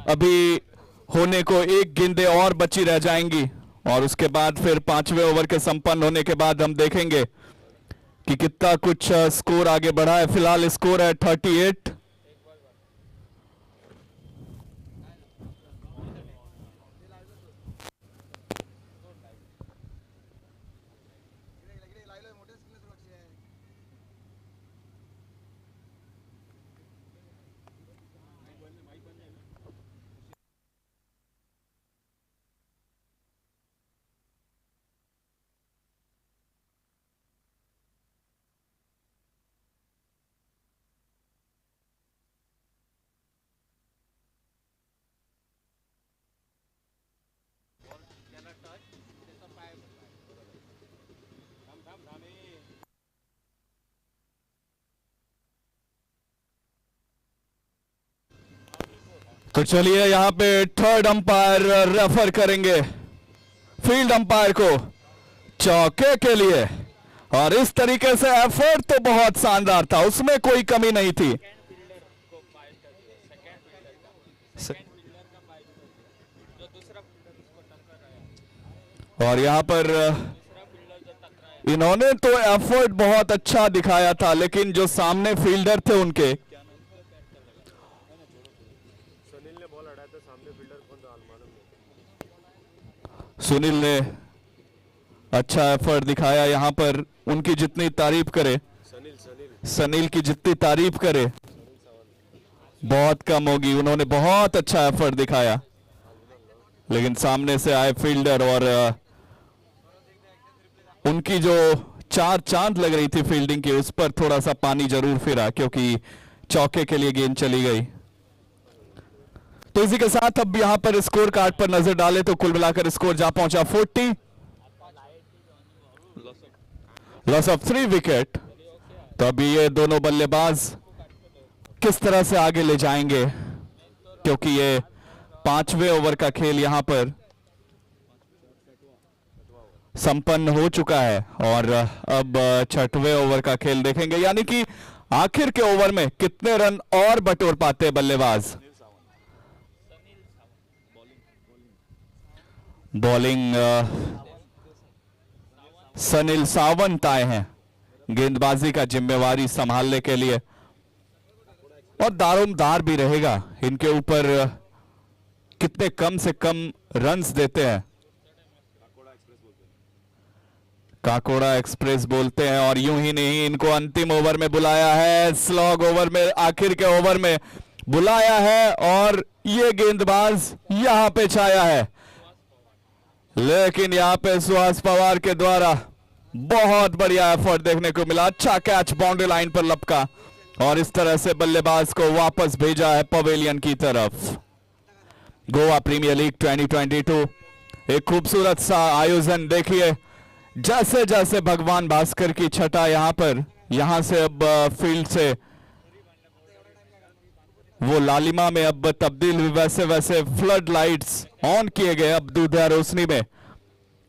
अभी होने को, 1 गेंदें और बची रह जाएंगी और उसके बाद फिर 5वें ओवर के संपन्न होने के बाद हम देखेंगे कि कितना कुछ स्कोर आगे बढ़ा है. फिलहाल स्कोर है 38. तो चलिए यहाँ पे थर्ड अंपायर रेफर करेंगे फील्ड अंपायर को चौके के लिए. और इस तरीके से एफर्ट तो बहुत शानदार था, उसमें कोई कमी नहीं थी. और यहाँ पर इन्होंने तो एफर्ट बहुत अच्छा दिखाया था, लेकिन जो सामने फील्डर थे उनके, सुनील ने अच्छा एफर्ट दिखाया. यहाँ पर उनकी जितनी तारीफ करे, सनील की जितनी तारीफ करे बहुत कम होगी. उन्होंने बहुत अच्छा एफर्ट दिखाया, लेकिन सामने से आए फील्डर और उनकी जो 4 चांद लग रही थी फील्डिंग की, उस पर थोड़ा सा पानी जरूर फिरा क्योंकि चौके के लिए गेंद चली गई. तो इसी के साथ अब यहां पर स्कोर कार्ड पर नजर डालें तो कुल मिलाकर स्कोर जा पहुंचा 40. Loss of 3 wicket. तो अभी ये दोनों बल्लेबाज किस तरह से आगे ले जाएंगे, क्योंकि ये 5वें ओवर का खेल यहां पर संपन्न हो चुका है और अब 6वें ओवर का खेल देखेंगे, यानी कि आखिर के ओवर में कितने रन और बटोर पाते हैं बल्लेबाज. बॉलिंग सनील सावंत आए हैं गेंदबाजी का जिम्मेवारी संभालने के लिए, और दारोमदार भी रहेगा इनके ऊपर कितने कम से कम रन्स देते हैं. काकोड़ा एक्सप्रेस बोलते हैं. और यूं ही नहीं, इनको अंतिम ओवर में बुलाया है, स्लॉग ओवर में, आखिर के ओवर में बुलाया है और ये गेंदबाज यहां पे छाया है. लेकिन यहां पे सुहास पवार के द्वारा बहुत बढ़िया एफर्ट देखने को मिला. अच्छा कैच बाउंड्री लाइन पर लपका और इस तरह से बल्लेबाज को वापस भेजा है पवेलियन की तरफ। गोवा प्रीमियर लीग 2022 एक खूबसूरत सा आयोजन देखिए, जैसे जैसे भगवान भास्कर की छटा यहां से अब फील्ड से वो लालिमा में अब तब्दील हुई, वैसे वैसे फ्लड लाइट्स ऑन किए गए अब दूधिया रोशनी में।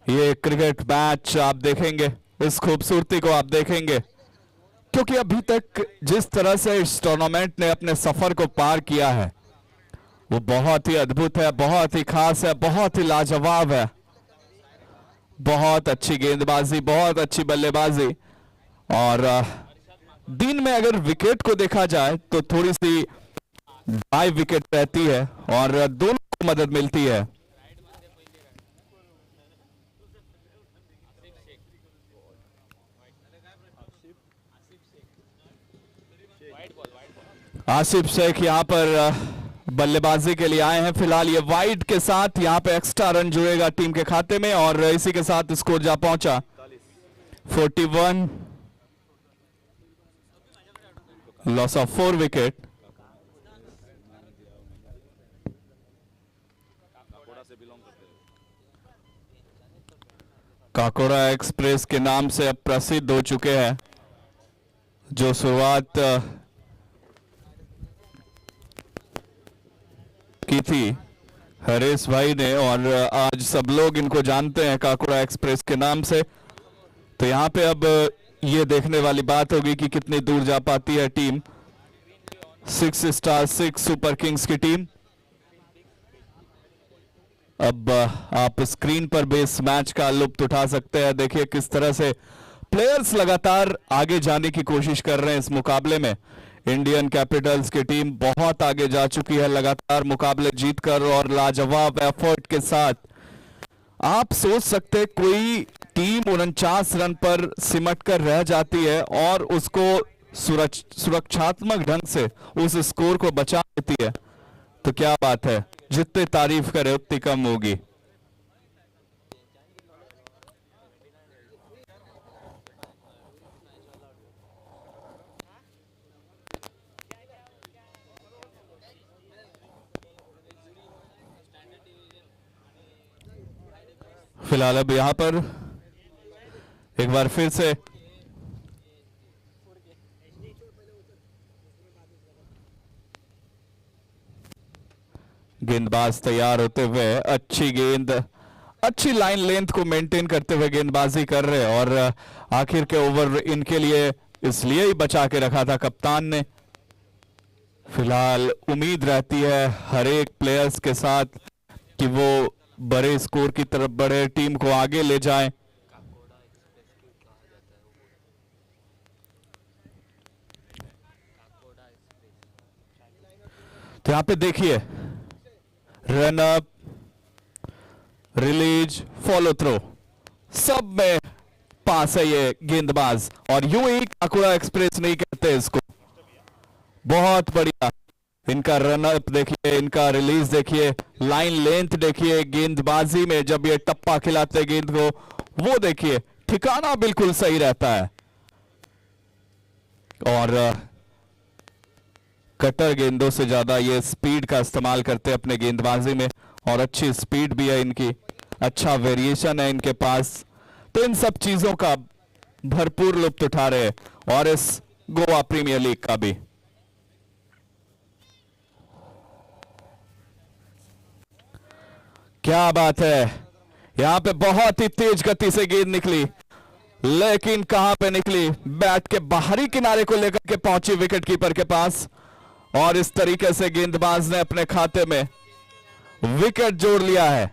ये क्रिकेट मैच आप देखेंगे, इस खूबसूरती को आप देखेंगे, क्योंकि अभी तक जिस तरह से इस टूर्नामेंट ने अपने सफर को पार किया है वो बहुत ही अद्भुत है, बहुत ही खास है, बहुत ही लाजवाब है। बहुत अच्छी गेंदबाजी, बहुत अच्छी बल्लेबाजी, और दिन में अगर विकेट को देखा जाए तो थोड़ी सी ड्राई विकेट रहती है और दोनों को मदद मिलती है। आसिफ शेख यहां पर बल्लेबाजी के लिए आए हैं। फिलहाल ये वाइड के साथ यहां पे एक्स्ट्रा रन जुड़ेगा टीम के खाते में और इसी के साथ स्कोर जा पहुंचा 41, लॉस ऑफ 4 विकेट। काकोड़ा एक्सप्रेस के नाम से अब प्रसिद्ध हो चुके हैं, जो शुरुआत की थी हरीश भाई ने, और आज सब लोग इनको जानते हैं काकोड़ा एक्सप्रेस के नाम से। तो यहां पे अब ये देखने वाली बात होगी कि कितनी दूर जा पाती है टीम 6 स्टार 6 सुपर किंग्स की टीम। अब आप स्क्रीन पर भी इस मैच का लुत्फ उठा सकते हैं। देखिए किस तरह से प्लेयर्स लगातार आगे जाने की कोशिश कर रहे हैं इस मुकाबले में। इंडियन कैपिटल्स की टीम बहुत आगे जा चुकी है लगातार मुकाबले जीतकर और लाजवाब एफर्ट के साथ। आप सोच सकते कोई टीम 49 रन पर सिमट कर रह जाती है और उसको सुरक्षात्मक ढंग से उस स्कोर को बचा लेती है, तो क्या बात है, जितनी तारीफ करे उतनी कम होगी। फिलहाल अब यहां पर एक बार फिर से गेंदबाज तैयार होते हुए, अच्छी गेंद, अच्छी लाइन लेंथ को मेंटेन करते हुए गेंदबाजी कर रहे हैं और आखिर के ओवर इनके लिए इसलिए ही बचा के रखा था कप्तान ने। फिलहाल उम्मीद रहती है हर एक प्लेयर्स के साथ कि वो बड़े स्कोर की तरफ बढ़े, टीम को आगे ले जाएं। तो यहां पे देखिए run up, release, follow through, सब में पास है ये गेंदबाज, और यूं ही काकोड़ा एक्सप्रेस नहीं कहते इसको। बहुत बढ़िया इनका रन अप देखिए, इनका रिलीज देखिए, लाइन लेंथ देखिए, गेंदबाजी में जब ये टप्पा खिलाते गेंद को वो देखिए, ठिकाना बिल्कुल सही रहता है। और कटर गेंदों से ज्यादा ये स्पीड का इस्तेमाल करते हैं अपने गेंदबाजी में, और अच्छी स्पीड भी है इनकी, अच्छा वेरिएशन है इनके पास। तो इन सब चीजों का भरपूर लुत्फ उठा रहे हैं और इस गोवा प्रीमियर लीग का भी। क्या बात है, यहां पे बहुत ही तेज गति से गेंद निकली, लेकिन कहां पे निकली, बैट के बाहरी किनारे को लेकर के पहुंची विकेट कीपर के पास, और इस तरीके से गेंदबाज ने अपने खाते में विकेट जोड़ लिया है।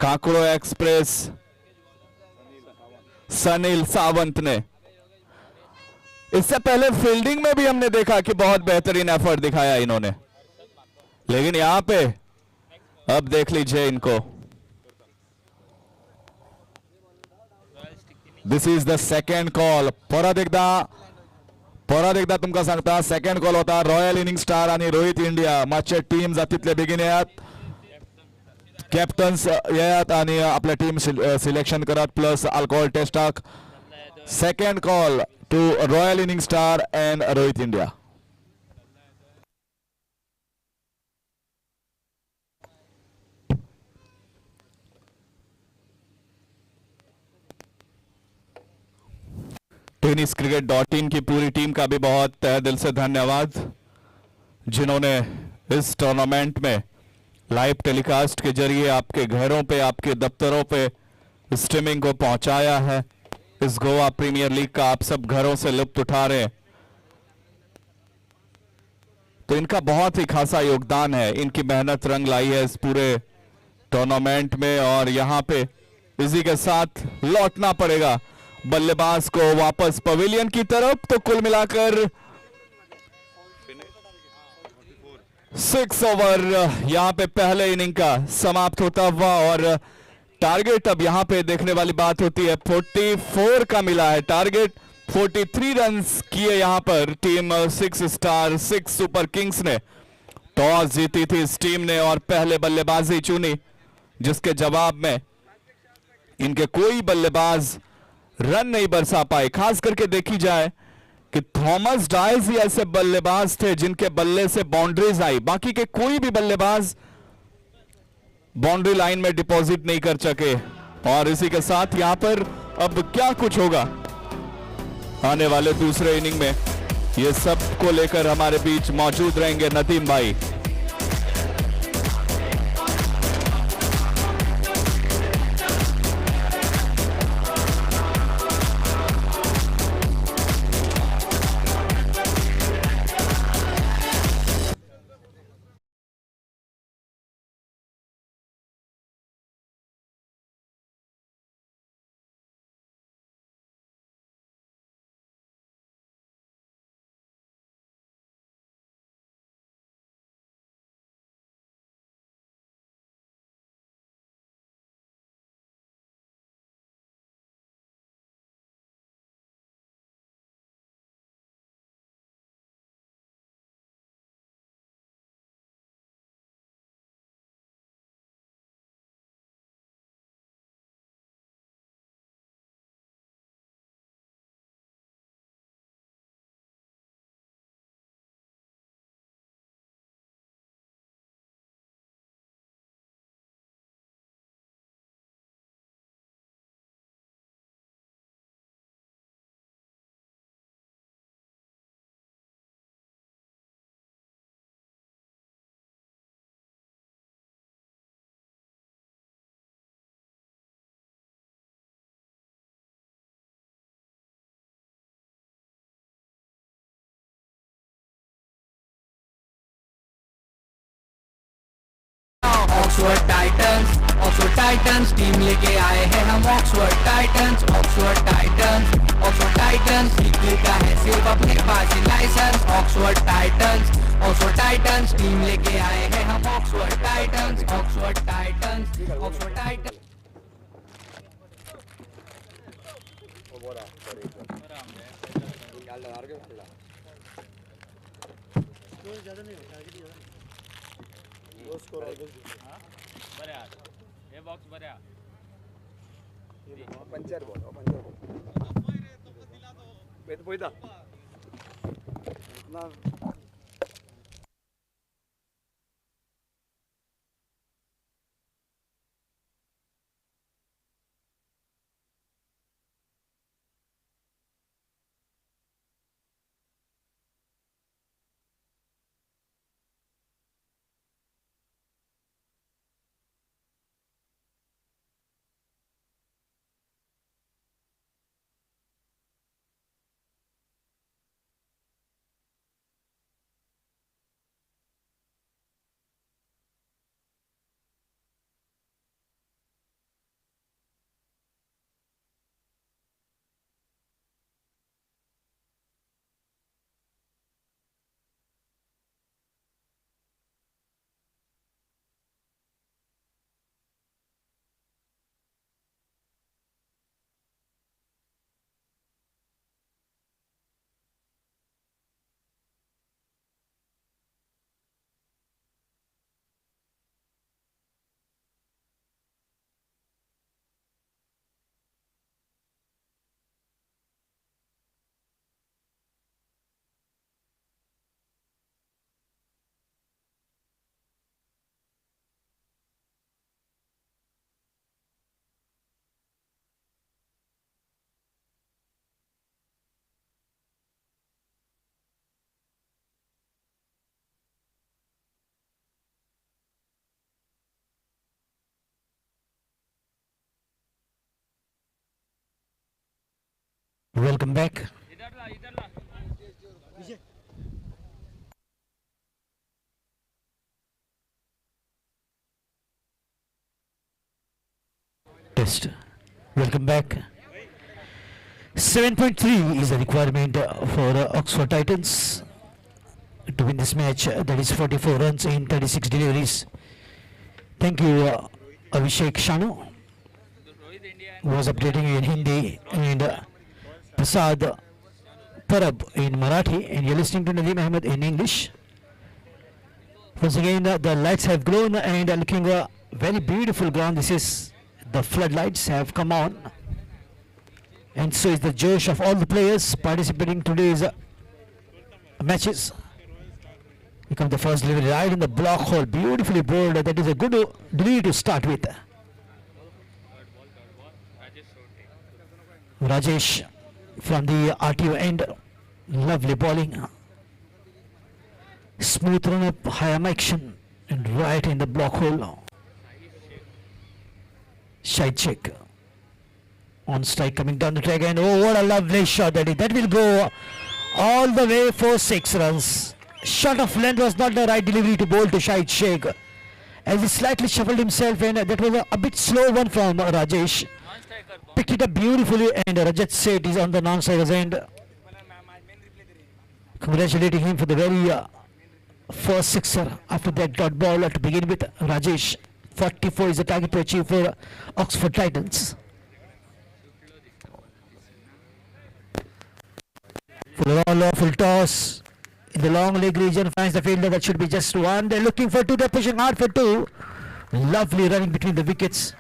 काकोड़ा एक्सप्रेस सनील सावंत ने, इससे पहले फील्डिंग में भी हमने देखा कि बहुत बेहतरीन एफर्ट दिखाया इन्होंने, लेकिन यहां पे अब देख लीजिए इनको। This is the second call, परत एकदा तुमका सांगता, सेकंड कॉल होता रॉयल इनिंग स्टार आणि रोहित इंडिया मागचे टीम जातीतले बेगीन येयात, कॅप्टन्स येयात आणि आपल्या टीम सिलेक्शन करात, प्लस अल्कोहोल टेस्टाक Second call to Royal Inning Star and Rohit India. tenniscricket.in की पूरी टीम का भी बहुत तहे दिल से धन्यवाद, जिन्होंने इस टूर्नामेंट में लाइव टेलीकास्ट के जरिए आपके घरों पे, आपके दफ्तरों पे स्ट्रीमिंग को पहुंचाया है। इस गोवा प्रीमियर लीग का आप सब घरों से लुत्फ उठा रहे हैं, तो इनका बहुत ही खासा योगदान है। इनकी मेहनत रंग लाई है इस पूरे टूर्नामेंट में, और यहां पे इसी के साथ लौटना पड़ेगा बल्लेबाज को वापस पवेलियन की तरफ। तो कुल मिलाकर 6 ओवर यहां पे पहले इनिंग का समाप्त होता हुआ, और टारगेट अब यहां पे देखने वाली बात होती है 44 का मिला है टारगेट। 43 रन्स किए यहां पर टीम 6 स्टार 6 सुपर किंग्स ने। टॉस जीती थी इस टीम ने और पहले बल्लेबाजी चुनी, जिसके जवाब में इनके कोई बल्लेबाज रन नहीं बरसा पाए। खास करके देखी जाए कि थॉमस डाइस ही ऐसे बल्लेबाज थे जिनके बल्ले से बाउंड्रीज आई, बाकी के कोई भी बल्लेबाज बाउंड्री लाइन में डिपॉजिट नहीं कर सके। और इसी के साथ यहां पर अब क्या कुछ होगा आने वाले दूसरे इनिंग में, ये सब को लेकर हमारे बीच मौजूद रहेंगे नदीम भाई। Oxford Titans, Oxford Titans team लेके आए हैं हम। Oxford Titans, Oxford Titans, Oxford Titans league का है सिर्फ अपने पास ही licence. Oxford Titans, Oxford Titans team लेके आए हैं हम। Oxford Titans, Oxford Titans, Oxford Titans. Puncher ball puncher ball Welcome back. Test. Welcome back. 7.3 is the requirement for Oxford Titans to win this match. That is 44 runs in 36 deliveries. Thank you, Abhishek Shanu, who was updating in Hindi, and Prasad Parab in Marathi, and you're listening to Nadeem Ahmed in English. Once again, the lights have grown and looking a very beautiful ground. This is the floodlights have come on, and so is the josh of all the players participating in today's matches. Here comes the first delivery right in the block hole, beautifully bowled. That is a good delivery to start with. Rajesh from the RTO end, lovely bowling. Smooth run up, high action, and right in the block hole. Shahid Sheikh on strike coming down the track, and oh, what a lovely shot that is. That will go all the way for 6 runs. Shot of length was not the right delivery to bowl to Shahid Sheikh, as he slightly shuffled himself, and that was a bit slow one from Rajesh. Picked it up beautifully, and Rajat Seth is on the non-striker's end. Congratulating him for the very first sixer after that dot ball to begin with. Rajesh, 44 is the target to achieve for Oxford Titans. Full lawful toss in the long leg region, finds the fielder. That should be just one. They're looking for two. They're pushing hard for two. Lovely running between the wickets,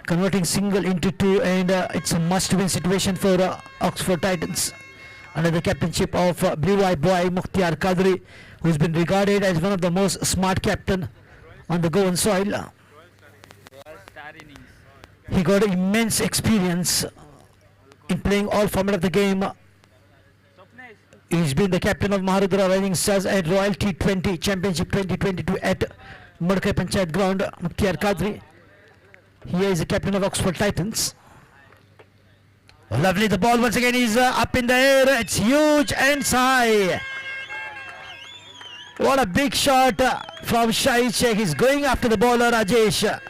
converting single into two, and it's a must-win situation for Oxford Titans under the captainship of blue-eyed boy Mukhtiar Kadri, who's been regarded as one of the most smart captain on the Goan soil. He got immense experience in playing all format of the game. He's been the captain of Maharudra Rising Stars at Royal T20 Championship 2022 at Madkai Panchayat Ground. Mukhtiar Kadri here is the captain of Oxford Titans. Lovely, the ball once again is up in the air. It's huge and high. What a big shot from Shahid Sheikh. He's going after the bowler Rajesh.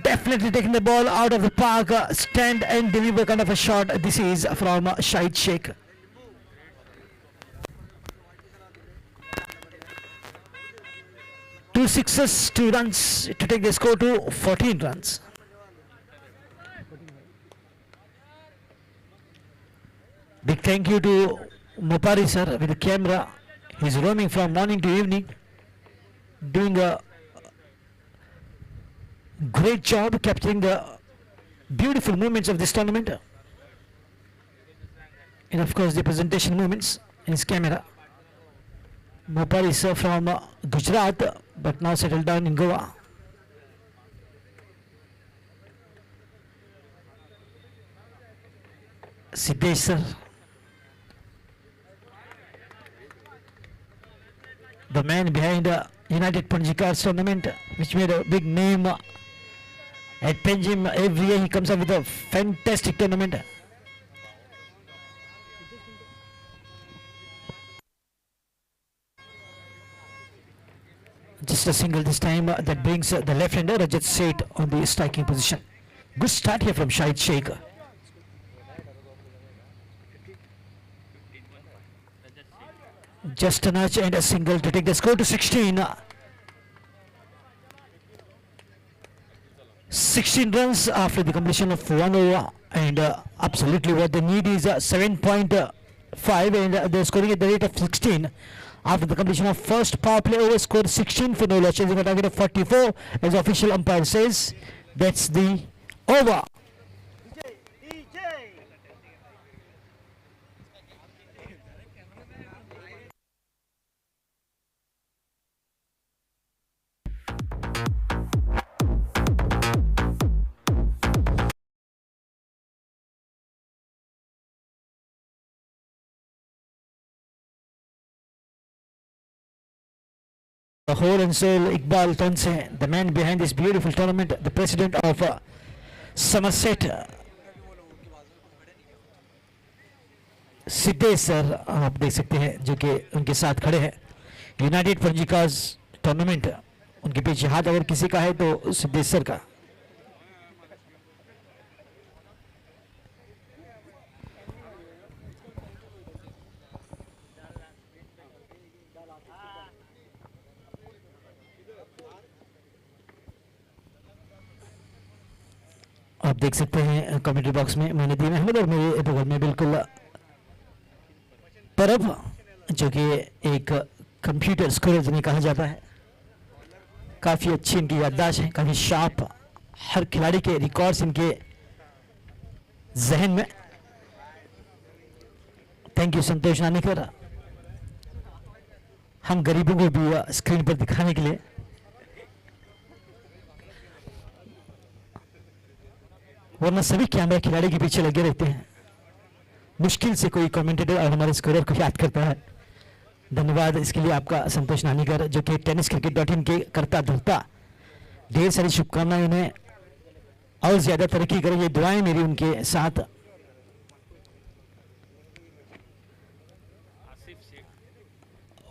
Definitely taking the ball out of the park. Stand and deliver kind of a shot. This is from Shahid Sheikh. Two sixes, 2 runs to take the score to 14 runs. Big thank you to Mopari sir with the camera. He's roaming from morning to evening, doing a great job capturing the beautiful moments of this tournament, and of course the presentation moments in his camera. Mopari sir from Gujarat, but now settled down in Goa. Siddesh sir, the man behind United Panaji Cards tournament, which made a big name at Panjim. Every year he comes up with a fantastic tournament. Just a single this time, that brings the left-hander Rajat Seth on the striking position. Good start here from Shahid Sheikh. Just a nudge and a single to take the score to 16. 16 runs after the completion of 1 over, and absolutely what they need is 7.5, and they're scoring at the rate of 16. After the completion of first power play over, scored 16 for no loss, chasing a target of 44, as official umpire says. That's the over. The whole and soul Iqbal Tanse, the man behind this beautiful tournament, the president of Somerset Siddhesh sir आप देख सकते हैं जो कि उनके साथ खड़े हैं। यूनाइटेड पंजिकाज टूर्नामेंट उनके पीछे हाथ अगर किसी का है तो सिद्धेश सर का। आप देख सकते हैं कमेंट्री बॉक्स में मोइनुद्दीन अहमद और मेरे बगल में बिल्कुल परब जो कि एक कंप्यूटर स्कोर जिन्हें कहा जाता है। काफ़ी अच्छी इनकी याददाश्त है, काफ़ी शार्प, हर खिलाड़ी के रिकॉर्ड्स इनके जहन में। थैंक यू संतोष नानीकर, हम गरीबों को भी स्क्रीन पर दिखाने के लिए। वरना सभी कैमरा खिलाड़ी के पीछे लगे रहते हैं, मुश्किल से कोई कमेंटेटर और हमारे स्कोरर को याद करता है। धन्यवाद इसके लिए आपका संतोष नानीकर जो कि tenniscricket.in के करता धरता। ढेर सारी शुभकामनाएं उन्हें और ज्यादा तरक्की करें, ये दुआएं मेरी उनके साथ।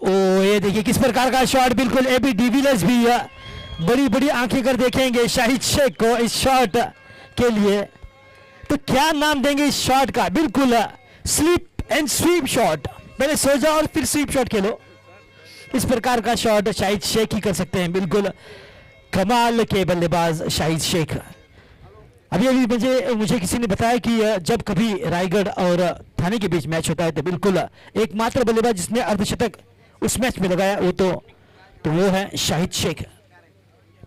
ओ ये देखिए किस प्रकार का शॉट, बिल्कुल एबी डिविलियर्स भी बड़ी बड़ी आंखें कर देखेंगे शाहिद शेख को इस शॉट के लिए। तो क्या नाम देंगे इस शॉट का, बिल्कुल स्लिप एंड स्वीप शॉट। पहले सो जाओ और फिर स्वीप शॉट खेलो, इस प्रकार का शॉट शाहिद शेख ही कर सकते हैं। बिल्कुल कमाल के बल्लेबाज शाहिद शेख। अभी अभी मुझे किसी ने बताया कि जब कभी रायगढ़ और थाने के बीच मैच होता है तो बिल्कुल एकमात्र बल्लेबाज जिसने अर्धशतक उस मैच में लगाया तो वो है शाहिद शेख।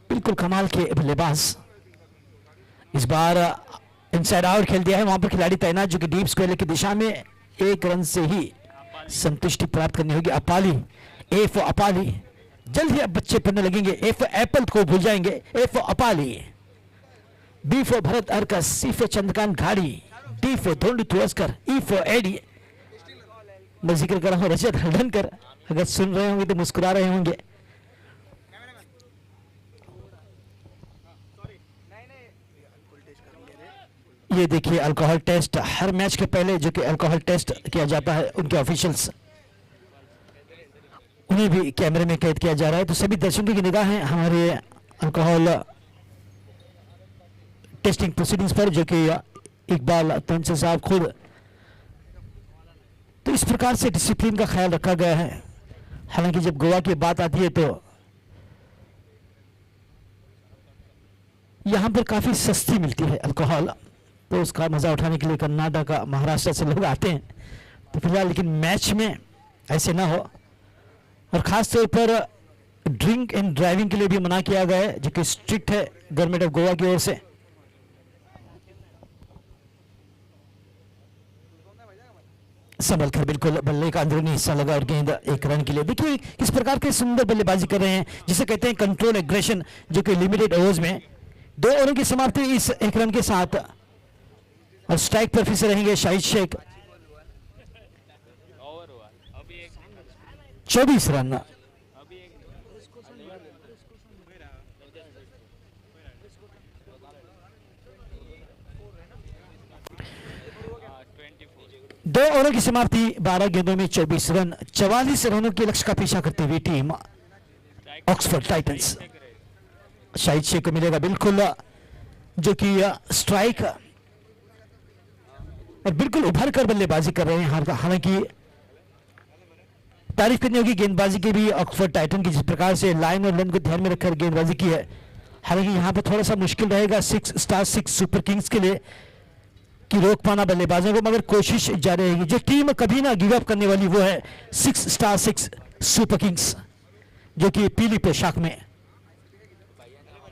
बिल्कुल कमाल के बल्लेबाज। इस बार इनसाइड आउट खेल दिया है, वहां पर खिलाड़ी तैनात जो कि डीप स्क्वायर की दिशा में एक रन से ही संतुष्टि प्राप्त करनी होगी। अपाली, ए फॉर अपाली। जल्द ही अब बच्चे पढ़ने लगेंगे, ए फॉर एप्पल को भूल जाएंगे, A for Apali. B for Bharat Arkas, C for Chandrakant Ghadi, D for Dhondu Turaskar, E for Eddie. मैं जिक्र कर रहा हूँ रजत हल्दनकर, अगर सुन रहे होंगे तो मुस्कुरा रहे होंगे। ये देखिए अल्कोहल टेस्ट, हर मैच के पहले जो कि अल्कोहल टेस्ट किया जाता है उनके ऑफिशियल्स, उन्हें भी कैमरे में कैद किया जा रहा है। तो सभी दर्शकों की निगाह है हमारे अल्कोहल टेस्टिंग प्रोसीडिंग्स पर जो कि इकबाल तंसे साहब खुद। तो इस प्रकार से डिसिप्लिन का ख्याल रखा गया है। हालांकि जब गोवा की बात आती है तो यहां पर काफी सस्ती मिलती है अल्कोहल, तो उसका मजा उठाने के लिए कर्नाटक, महाराष्ट्र से लोग आते हैं। तो फिलहाल लेकिन मैच में ऐसे ना हो, और खास तौर पर ड्रिंक एंड ड्राइविंग के लिए भी मना किया गया है जो कि स्ट्रिक्ट है गवर्नमेंट ऑफ गोवा की ओर से। संभल कर बिल्कुल बल्ले का अंदरूनी हिस्सा लगा और गेंद एक रन के लिए। देखिए किस प्रकार के सुंदर बल्लेबाजी कर रहे हैं, जिसे कहते हैं कंट्रोल एग्रेशन, जो कि लिमिटेड ओवर्स में 2 ओवरों की समाप्ति इस 1 रन के साथ। और स्ट्राइक पर फिर से रहेंगे शाहिद शेख। 24 रन। दो ओवरों की समाप्ति, 12 गेंदों में 24 रन। 44 रनों के लक्ष्य का पीछा करते हुए team Oxford Titans. Shahid Shaikh को मिलेगा बिल्कुल जो कि स्ट्राइक, और बिल्कुल उभर कर बल्लेबाजी कर रहे हैं। हालांकि तारीफ करनी होगी गेंदबाजी की भी ऑक्सफोर्ड टाइटन की, जिस प्रकार से लाइन और लेंथ को ध्यान में रखकर गेंदबाजी की है। हालांकि यहां पर थोड़ा सा मुश्किल रहेगा 6 स्टार 6 सुपर किंग्स के लिए कि रोक पाना बल्लेबाजों को, मगर कोशिश जारी रहेगी। जो टीम कभी ना गिव अप करने वाली वो है 6 स्टार 6 सुपर किंग्स, जो कि पीली पोशाक में।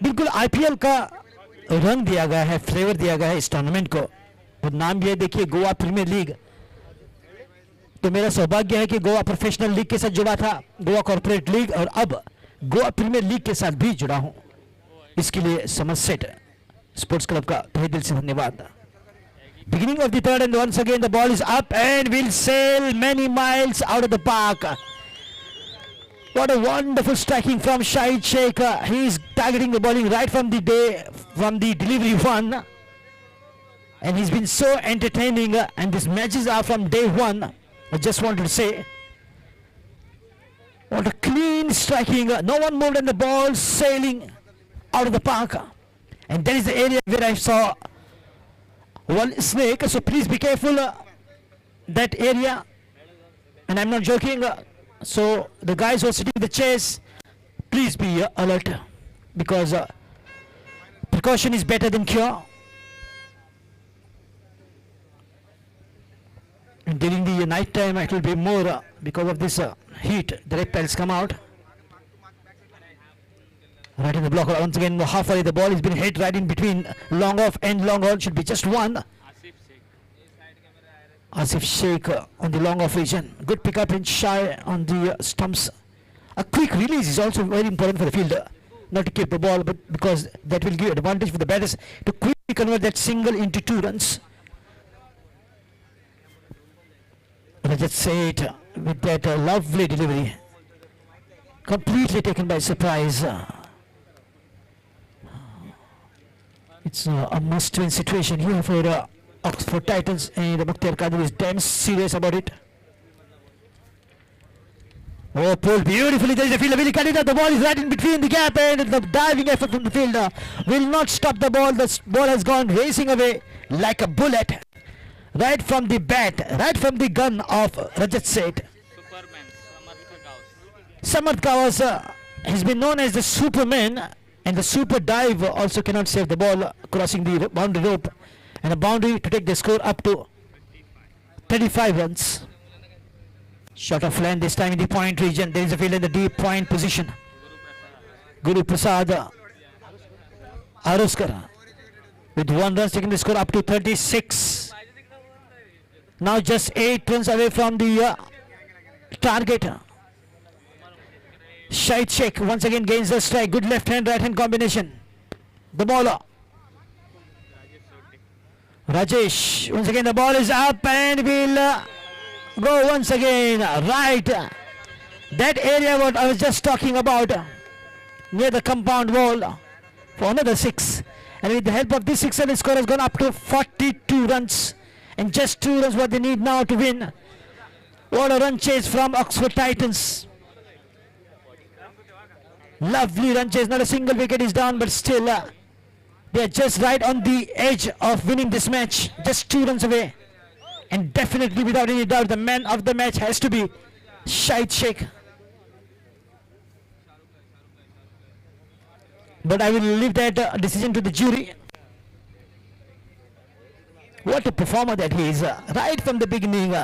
बिल्कुल आईपीएल का रंग दिया गया है, फ्लेवर दिया गया है इस टूर्नामेंट को। तो नाम भी है देखिए गोवा प्रीमियर लीग। तो मेरा सौभाग्य है कि गोवा प्रोफेशनल लीग के साथ जुड़ा था, गोवा कॉर्पोरेट लीग, और अब गोवा प्रीमियर लीग के साथ भी जुड़ा हूं। इसके लिए समरसेट स्पोर्ट्स क्लब का तहे दिल से धन्यवाद। Beginning of the third, and once again the ball is up and will sail many miles out of the park. What a wonderful striking from Shahid Sheikh. He is targeting the bowling right from the delivery one. and he's been so entertaining, and these matches are from day one. I just wanted to say, what a clean striking, no one moved and the ball sailing out of the park, and that is the area where I saw one snake, so please be careful that area, and I'm not joking, so the guys who are sitting in the chairs, please be alert, because precaution is better than cure. And during the night time it will be more because of this heat, the reptiles come out. Right in the block, once again halfway the ball is being hit right in between long off and long on, should be just one. Asif Sheikh on the long off region, good pick up and shy on the stumps. A quick release is also very important for the fielder, not to keep the ball, but because that will give advantage for the batters to quickly convert that single into 2 runs. Rajat Seth with that lovely delivery, completely taken by surprise. It's a must-win situation here for Oxford Titans, and Mukhtar Qadir is damn serious about it. Oh, pulled beautifully. There is a fielder. Will he cut it up? The ball is right in between the gap, and the diving effort from the fielder will not stop the ball. The ball has gone racing away like a bullet, right from the bat, right from the gun of Rajat Seth. Samarth Kawas has been known as the Superman, and the super dive also cannot save the ball crossing the boundary rope, and a boundary to take the score up to 35 runs. Shot of land this time in the point region. There is a field in the deep point position. Guru Prasad Aroskar with 1 run taking the score up to 36. Now just 8 runs away from the target. Shahid Sheikh once again gains the strike. Good left hand right hand combination. The bowler Rajesh, once again the ball is up and will go once again right that area what I was just talking about, near the compound wall, for another 6, and with the help of this 6, the score has gone up to 42 runs, and just 2 runs what they need now to win. What a run chase from Oxford Titans. Lovely run chase, not a single wicket is down, but still they are just right on the edge of winning this match, just 2 runs away. And definitely without any doubt the man of the match has to be Shahid Sheikh. But I will leave that decision to the jury. What a performer that he is, right from the beginning.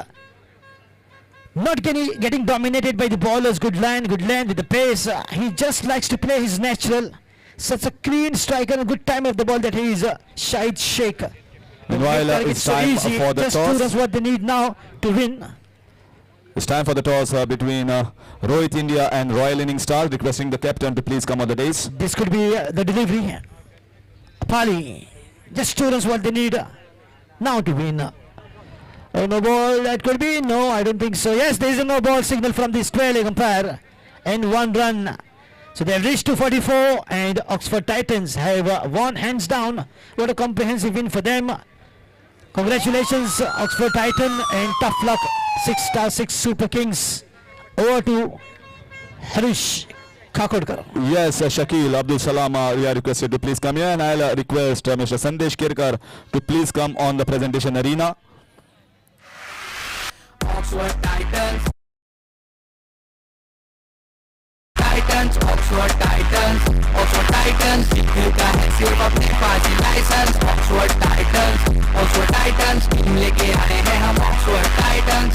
Not getting dominated by the bowlers. Good land with the pace. He just likes to play his natural. Such a clean striker and good time of the ball that he is, Shahid Sheikh. Meanwhile, it's time for the just toss. 2 runs what they need now to win. It's time for the toss between Rohit India and Royal Innings Star. Requesting the captain to please come on the dais. This could be the delivery. Pali, just 2 runs what they need now to win. Oh, no ball, that could be. No, I don't think so. Yes, there is a no ball signal from the square leg umpire, and 1 run. So they have reached 244, and Oxford Titans have won hands down. What a comprehensive win for them. Congratulations, Oxford Titan, and tough luck, 6*6 Super Kings. Over to Harish Kakodkar. Yes, Shakil Abdul Salam, we are requested to please come here, and I'll request Mr. Sandesh Kirkar to please come on the presentation arena. Oxford Titans. Oxford Titans, Oxford Titans, जीतता है सिर्फ अपने पास ही licence. Oxford Titans, team लेके आए हैं हम. Oxford Titans,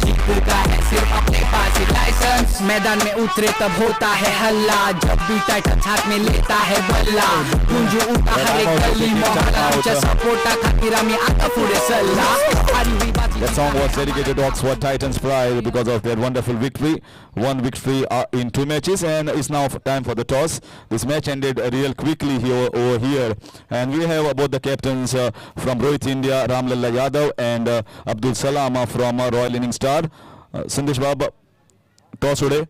जीतता है सिर्फ अपने पास ही लाइसेंस. मैदान में उतरे तब होता है हल्ला, जब भी टाइटंस हाथ में लेता है बल्ला. गूंज उठा हर एक गली मोहल्ला, आमच्या सपोर्टा खातीर आम्ही आता पुढे सल्ला. That song was dedicated to Oxford Titans pride because of their wonderful victory. 1 victory in 2 matches, and it's now time for the toss. This match ended real quickly over here, and we have both the captains from Rohit India, Ramlalla Yadav, and Abdul Salam from Royal Innings Star. Sandesh Baba, toss today.